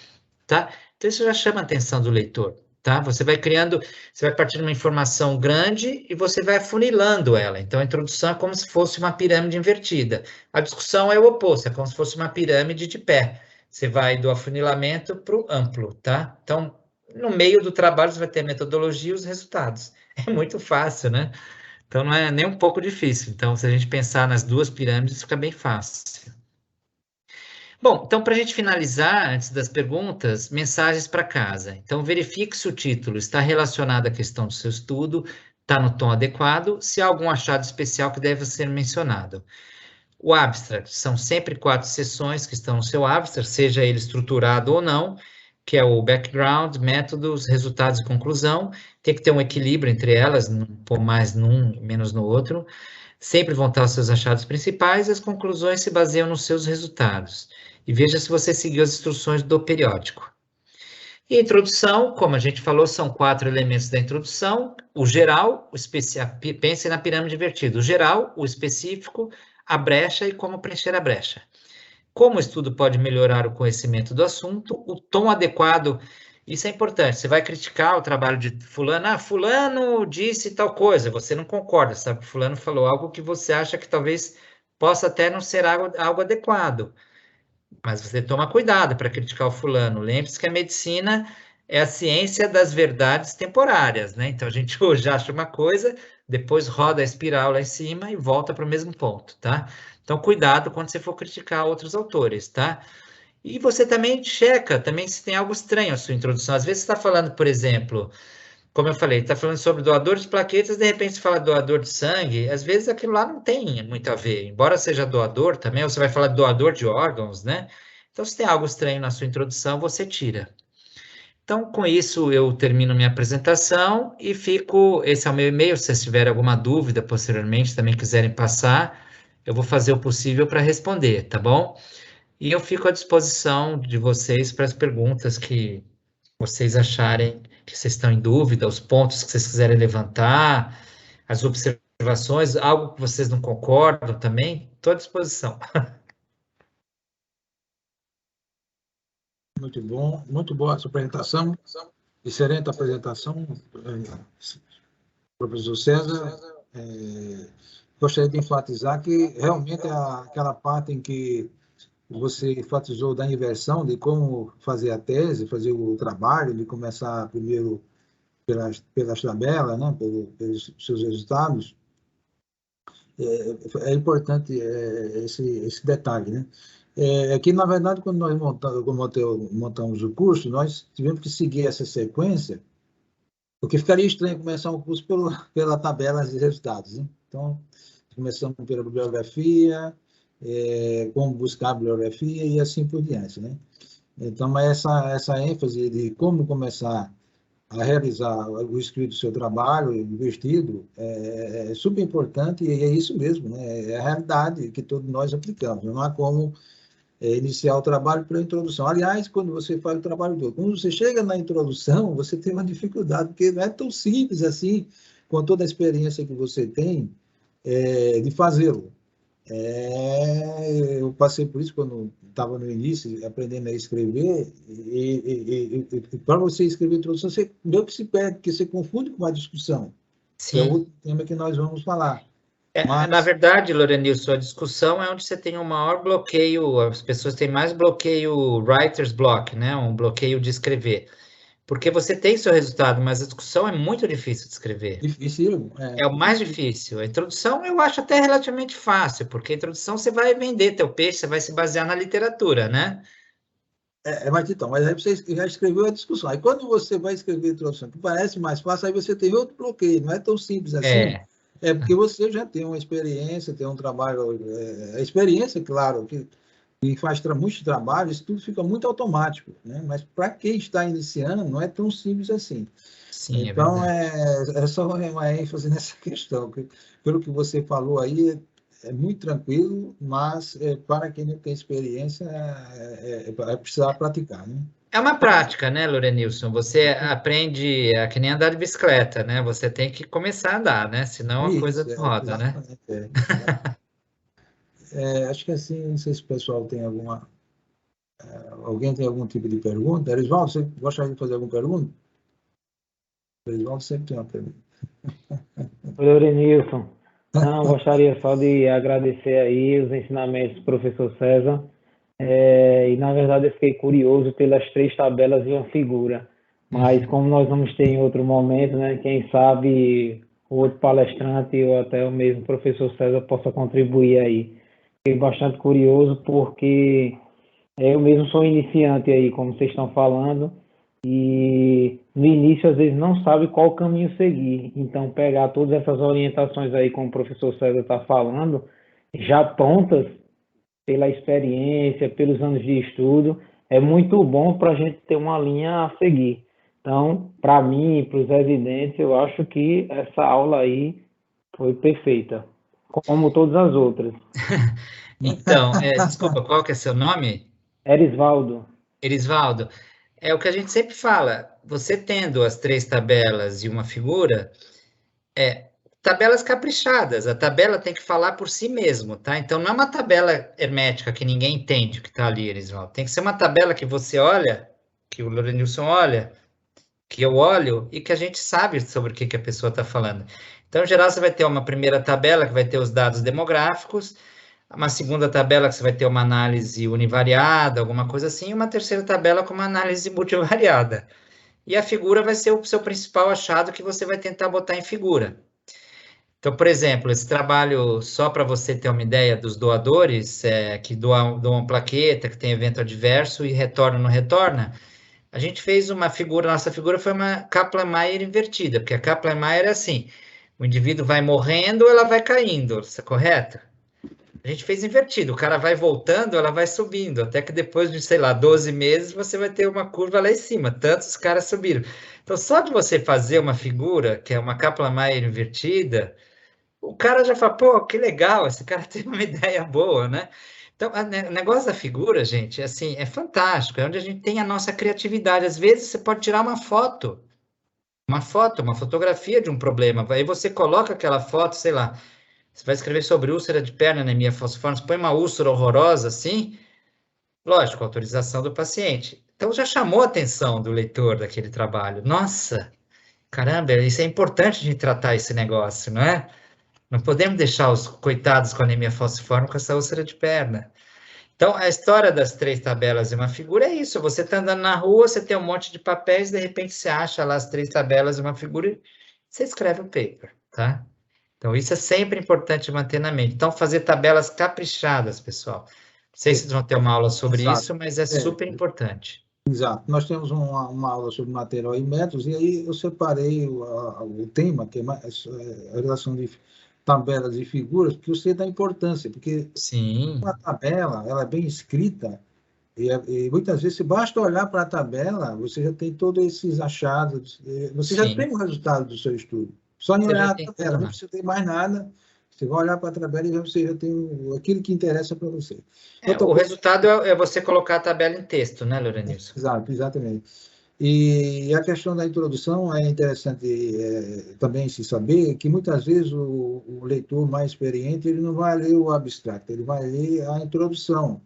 tá? Então, isso já chama a atenção do leitor, tá? Você vai criando, você vai partir de uma informação grande e você vai afunilando ela. Então, a introdução é como se fosse uma pirâmide invertida. A discussão é o oposto, é como se fosse uma pirâmide de pé. Você vai do afunilamento para o amplo, tá? Então, no meio do trabalho, você vai ter a metodologia e os resultados. É muito fácil, né? Então, não é nem um pouco difícil. Então, se a gente pensar nas duas pirâmides, fica bem fácil. Bom, então, para a gente finalizar, antes das perguntas, mensagens para casa. Então, verifique se o título está relacionado à questão do seu estudo, está no tom adequado, se há algum achado especial que deve ser mencionado. O abstract, são sempre 4 seções que estão no seu abstract, seja ele estruturado ou não, que é o background, métodos, resultados e conclusão. Tem que ter um equilíbrio entre elas, não pôr mais num, menos no outro. Sempre vão estar os seus achados principais e as conclusões se baseiam nos seus resultados. E veja se você seguiu as instruções do periódico. E a introdução, como a gente falou, são 4 elementos da introdução: o geral, o especial, pense na pirâmide invertida, o geral, o específico, a brecha e como preencher a brecha. Como o estudo pode melhorar o conhecimento do assunto, o tom adequado, isso é importante. Você vai criticar o trabalho de fulano, fulano disse tal coisa, você não concorda, sabe que fulano falou algo que você acha que talvez possa até não ser algo adequado. Mas você toma cuidado para criticar o fulano. Lembre-se que a medicina é a ciência das verdades temporárias, né? Então a gente hoje acha uma coisa, depois roda a espiral lá em cima e volta para o mesmo ponto, tá? Então cuidado quando você for criticar outros autores, tá? E você também checa também se tem algo estranho na sua introdução. Às vezes você está falando, por exemplo, como eu falei, está falando sobre doador de plaquetas, de repente você fala doador de sangue, às vezes aquilo lá não tem muito a ver, embora seja doador também, ou você vai falar doador de órgãos, né? Então, se tem algo estranho na sua introdução, você tira. Então, com isso, eu termino minha apresentação e fico. Esse é o meu e-mail. Se vocês tiverem alguma dúvida posteriormente, também quiserem passar, eu vou fazer o possível para responder, tá bom? E eu fico à disposição de vocês para as perguntas que vocês acharem que vocês estão em dúvida, os pontos que vocês quiserem levantar, as observações, algo que vocês não concordam também, estou à disposição. Muito boa a sua apresentação, excelente apresentação, professor César. Gostaria de enfatizar que realmente aquela parte em que você enfatizou da inversão, de como fazer a tese, fazer o trabalho, de começar primeiro pelas tabelas, né, pelos seus resultados, é importante esse detalhe, né? Que, na verdade, quando nós montamos o curso, nós tivemos que seguir essa sequência, porque ficaria estranho começar um curso pela tabela de resultados, né? Então, começamos pela bibliografia, como buscar a bibliografia e assim por diante, né? Então, essa ênfase de como começar a realizar o escrito do seu trabalho, investido, é super importante e é isso mesmo, né? É a realidade que todos nós aplicamos. Não há como iniciar o trabalho pela introdução. Aliás, quando você faz o trabalho todo, quando você chega na introdução, você tem uma dificuldade, porque não é tão simples assim, com toda a experiência que você tem, de fazê-lo. Eu passei por isso quando estava no início, aprendendo a escrever, e para você escrever a introdução, você meio que se perde, porque você confunde com uma discussão, que é Sim. outro tema que nós vamos falar. Na verdade, Lorenilson, a discussão é onde você tem o maior bloqueio, as pessoas têm mais bloqueio writer's block, né? Um bloqueio de escrever. Porque você tem seu resultado, mas a discussão é muito difícil de escrever. Difícil. É o mais difícil. A introdução eu acho até relativamente fácil, porque a introdução você vai vender teu peixe, você vai se basear na literatura, né? Mas aí você já escreveu a discussão. Aí quando você vai escrever a introdução, que parece mais fácil, aí você tem outro bloqueio. Não é tão simples assim. É porque você já tem uma experiência, tem um trabalho. A experiência, claro, que faz muitos trabalhos, tudo fica muito automático, né? Mas para quem está iniciando, não é tão simples assim. Sim, Então, é verdade. é só uma ênfase nessa questão. Pelo que você falou aí, é muito tranquilo, mas para quem não tem experiência, vai precisar praticar, né? É uma prática, né, Lorenilson? Você aprende que nem andar de bicicleta, né? Você tem que começar a andar, né? Senão a coisa Isso, não roda, né? exatamente. Acho que assim, não sei se o pessoal tem alguma. Alguém tem algum tipo de pergunta? Erisvaldo, você gostaria de fazer alguma pergunta? Erisvaldo sempre tem uma pergunta. Oi, Lorenilson. Não, gostaria só de agradecer aí os ensinamentos do professor César. E, na verdade, eu fiquei curioso pelas 3 tabelas e uma figura. Mas, como nós vamos ter em outro momento, né, quem sabe o outro palestrante ou até o mesmo professor César possa contribuir aí. Fiquei bastante curioso porque eu mesmo sou iniciante aí, como vocês estão falando, e no início às vezes não sabe qual caminho seguir. Então, pegar todas essas orientações aí, como o professor César está falando, já prontas pela experiência, pelos anos de estudo, é muito bom para a gente ter uma linha a seguir. Então, para mim, para os residentes, eu acho que essa aula aí foi perfeita, como todas as outras. Então, desculpa, qual que é seu nome? Erisvaldo. Erisvaldo. É o que a gente sempre fala. Você tendo as 3 tabelas e uma figura, tabelas caprichadas. A tabela tem que falar por si mesmo, tá? Então não é uma tabela hermética que ninguém entende o que está ali, Erisvaldo. Tem que ser uma tabela que você olha, que o Lorenilson olha, que eu olho e que a gente sabe sobre o que, que a pessoa está falando. Então, em geral, você vai ter uma primeira tabela que vai ter os dados demográficos, uma segunda tabela que você vai ter uma análise univariada, alguma coisa assim, e uma terceira tabela com uma análise multivariada. E a figura vai ser o seu principal achado que você vai tentar botar em figura. Então, por exemplo, esse trabalho, só para você ter uma ideia dos doadores, que doam plaqueta, que tem evento adverso e retorna ou não retorna, a gente fez uma figura, nossa figura foi uma Kaplan-Meier invertida, porque a Kaplan-Meier é assim, o indivíduo vai morrendo, ela vai caindo, isso é correto? A gente fez invertido, o cara vai voltando, ela vai subindo, até que depois de, sei lá, 12 meses, você vai ter uma curva lá em cima, tantos caras subiram. Então, só de você fazer uma figura, que é uma Kaplan-Meier invertida, o cara já fala, pô, que legal, esse cara tem uma ideia boa, né? Então, o negócio da figura, gente, assim, é fantástico, é onde a gente tem a nossa criatividade. Às vezes você pode tirar uma fotografia de um problema, aí você coloca aquela foto, sei lá, você vai escrever sobre úlcera de perna, anemia falciforme, põe uma úlcera horrorosa assim, lógico, autorização do paciente. Então já chamou a atenção do leitor daquele trabalho. Nossa, caramba, isso é importante de tratar esse negócio, não é? Não podemos deixar os coitados com anemia falciforme com essa úlcera de perna. Então, a história das 3 tabelas e uma figura é isso. Você está andando na rua, você tem um monte de papéis, de repente você acha lá as 3 tabelas e uma figura e você escreve o paper, tá? Então, isso é sempre importante manter na mente. Então, fazer tabelas caprichadas, pessoal. Não sei se vocês vão ter uma aula sobre isso, mas é super importante. Exato. Nós temos uma aula sobre material e métodos, e aí eu separei o tema, que é a relação de tabelas e figuras, porque eu sei da importância, porque Sim. uma tabela, ela é bem escrita, e muitas vezes, se basta olhar para a tabela, você já tem todos esses achados, você já tem o resultado do seu estudo. Só em olhar a tabela, não precisa ter mais nada, você vai olhar para a tabela e você já tem aquilo que interessa para você. O resultado é você colocar a tabela em texto, né, Lorenilson? Exato, exatamente. E a questão da introdução é interessante também se saber que muitas vezes o leitor mais experiente ele não vai ler o abstract, ele vai ler a introdução.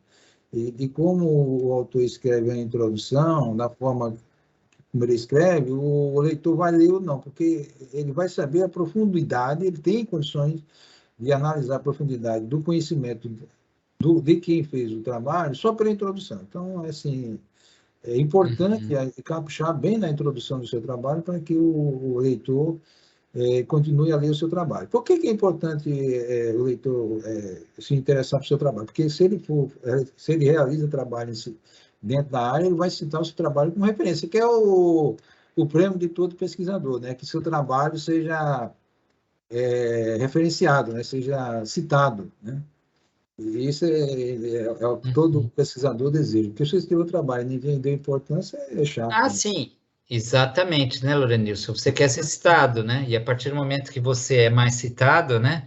E de como o autor escreve a introdução, da forma como ele escreve, o leitor vai ler ou não, porque ele vai saber a profundidade, ele tem condições de analisar a profundidade do conhecimento de quem fez o trabalho só pela introdução. Então, assim, é importante caprichar bem na introdução do seu trabalho para que o leitor continue a ler o seu trabalho. Por que é importante o leitor se interessar pelo seu trabalho? Porque se ele realiza trabalho dentro da área, ele vai citar o seu trabalho como referência, que é o prêmio de todo pesquisador, né? Que seu trabalho seja referenciado, né? Seja citado, né? E isso é o que todo pesquisador deseja. Porque se você escreveu o trabalho e ninguém deu importância, é chato. Ah, né? sim, exatamente, né, Lorenilson? Você quer ser citado, né? E a partir do momento que você é mais citado, né,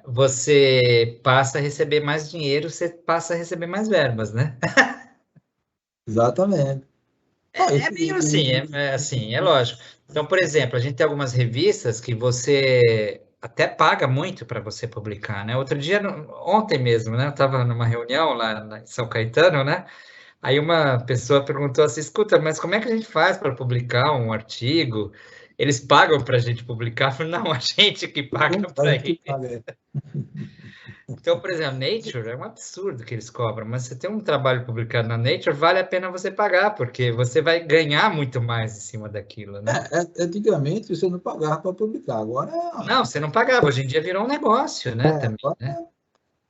você passa a receber mais dinheiro, você passa a receber mais verbas, né? Exatamente. É meio assim, assim, é lógico. Então, por exemplo, a gente tem algumas revistas que você até paga muito para você publicar, né? Outro dia, ontem mesmo, né? Eu estava numa reunião lá em São Caetano, né? Aí uma pessoa perguntou assim, escuta, mas como é que a gente faz para publicar um artigo? Eles pagam para a gente publicar? Eu falei, não, a gente que paga para eles. Então, por exemplo, Nature é um absurdo que eles cobram, mas você tem um trabalho publicado na Nature, vale a pena você pagar, porque você vai ganhar muito mais em cima daquilo, né? Antigamente você não pagava para publicar, agora Não, você não pagava, hoje em dia virou um negócio, né? Também, né?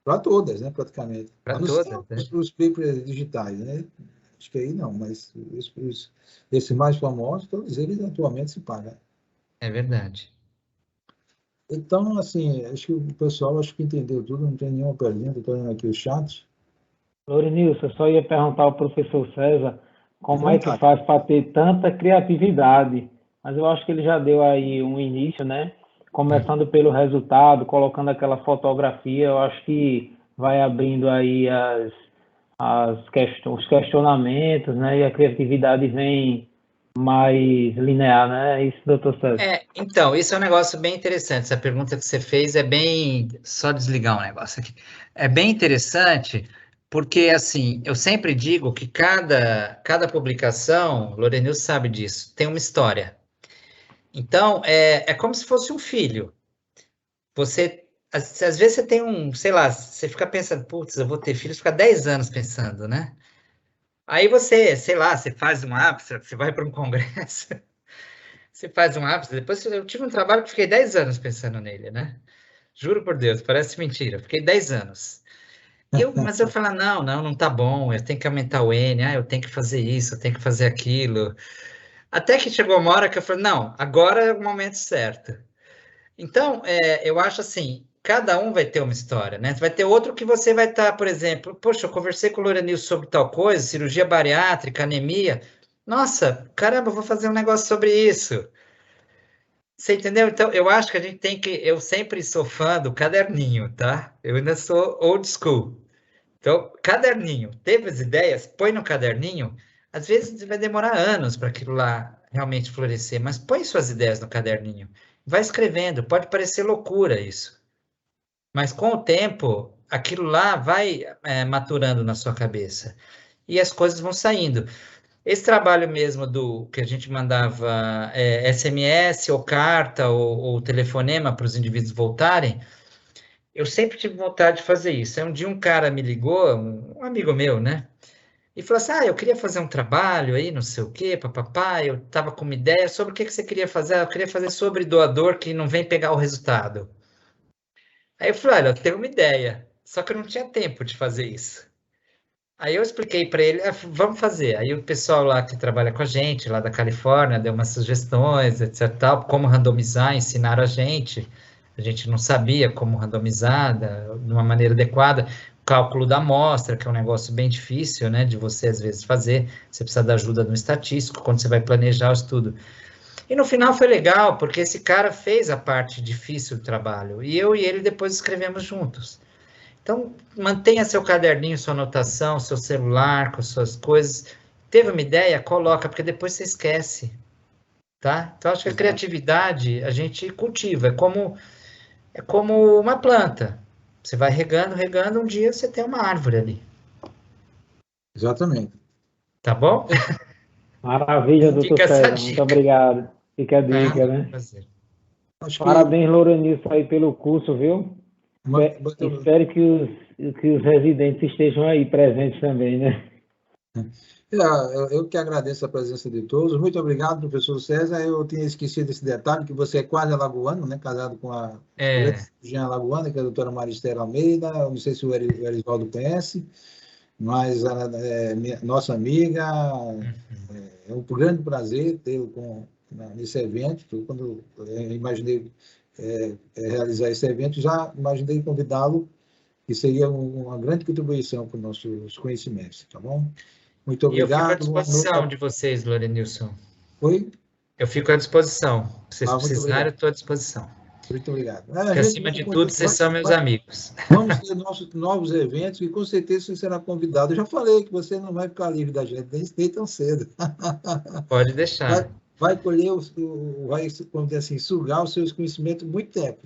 para todas, né, praticamente. Para A não ser todas, né? os papers digitais, né? Acho que aí não, mas esses mais famosos, todos eles atualmente se pagam. É verdade. Então, assim, acho que o pessoal entendeu tudo, não tem nenhuma pergunta, estou olhando aqui o chat. Lorenilson, eu só ia perguntar ao professor César como é que faz para ter tanta criatividade, mas eu acho que ele já deu aí um início, né? Começando pelo resultado, colocando aquela fotografia, eu acho que vai abrindo aí os questionamentos, né? E a criatividade vem mais linear, né? É isso, doutor César? Então, isso é um negócio bem interessante. Essa pergunta que você fez é bem. Só desligar um negócio aqui. É bem interessante, porque, assim, eu sempre digo que cada publicação, Lorenil sabe disso, tem uma história. Então, é como se fosse um filho. Às vezes você tem sei lá, você fica pensando, putz, eu vou ter filhos, fica 10 anos pensando, né? Aí você, sei lá, você faz um abstract, você vai para um congresso. Você faz um ápice, depois eu tive um trabalho que fiquei 10 anos pensando nele, né? Juro por Deus, parece mentira, fiquei 10 anos. Mas eu falo, não tá bom, eu tenho que aumentar o N, eu tenho que fazer isso, eu tenho que fazer aquilo. Até que chegou uma hora que eu falei, não, agora é o momento certo. Então, eu acho assim, cada um vai ter uma história, né? Vai ter outro que você vai estar, por exemplo, poxa, eu conversei com o Lorenil sobre tal coisa, cirurgia bariátrica, anemia. Nossa, caramba, eu vou fazer um negócio sobre isso. Você entendeu? Então, eu acho que a gente tem que. Eu sempre sou fã do caderninho, tá? Eu ainda sou old school. Então, caderninho. Teve as ideias? Põe no caderninho. Às vezes vai demorar anos para aquilo lá realmente florescer, mas põe suas ideias no caderninho. Vai escrevendo. Pode parecer loucura isso. Mas com o tempo, aquilo lá vai maturando na sua cabeça. E as coisas vão saindo. Esse trabalho mesmo do que a gente mandava SMS ou carta ou telefonema para os indivíduos voltarem, eu sempre tive vontade de fazer isso. Aí um dia um cara me ligou, um amigo meu, né? E falou assim: eu queria fazer um trabalho aí, não sei o quê, papapá. Eu estava com uma ideia sobre o que você queria fazer. Eu queria fazer sobre doador que não vem pegar o resultado. Aí eu falei: olha, eu tenho uma ideia, só que eu não tinha tempo de fazer isso. Aí eu expliquei para ele, vamos fazer. Aí o pessoal lá que trabalha com a gente, lá da Califórnia, deu umas sugestões, etc, tal, como randomizar, ensinaram a gente. A gente não sabia como randomizar de uma maneira adequada. O cálculo da amostra, que é um negócio bem difícil, né, de você às vezes fazer. Você precisa da ajuda de um estatístico quando você vai planejar o estudo. E no final foi legal, porque esse cara fez a parte difícil do trabalho. E eu e ele depois escrevemos juntos. Então, mantenha seu caderninho, sua anotação, seu celular, com suas coisas. Teve uma ideia? Coloca, porque depois você esquece, tá? Então, acho que a criatividade a gente cultiva, é como uma planta. Você vai regando, regando, um dia você tem uma árvore ali. Exatamente. Tá bom? Maravilha, doutor Fica essa César, dica. muito obrigado. Fica a dica, né? Prazer. Parabéns, Lourenilson, aí pelo curso, viu? Espero que os residentes estejam aí presentes também, né? Eu que agradeço a presença de todos. Muito obrigado, professor César. Eu tinha esquecido esse detalhe, que você é quase alagoano, né? Casado com a cirurgiã alagoana, que é a doutora Maristela Almeida. Eu não sei se o Erisvaldo conhece, mas ela é nossa amiga. É um grande prazer tê-lo nesse evento. Quando eu imaginei realizar esse evento, já imaginei convidá-lo, que seria uma grande contribuição para os nossos conhecimentos, tá bom? Muito obrigado. E eu fico à disposição de vocês, Lourenilson. Oi? Eu fico à disposição. Se vocês precisarem, eu estou à disposição. Muito obrigado. Porque, acima de tudo, vocês são meus amigos. Vamos ter novos eventos e, com certeza, você será convidado. Eu já falei que você não vai ficar livre da gente nem tão cedo. Pode deixar. Vai colher, vai, vamos dizer assim, sugar os seus conhecimentos muito tempo.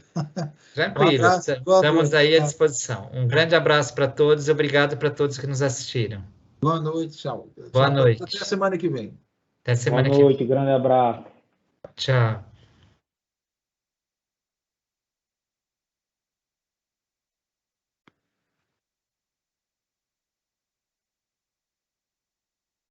Tranquilo, estamos aí à disposição. Um grande abraço para todos e obrigado para todos que nos assistiram. Boa noite, tchau. Boa noite. Até a semana que vem. Até semana que vem. Boa noite, grande abraço. Tchau.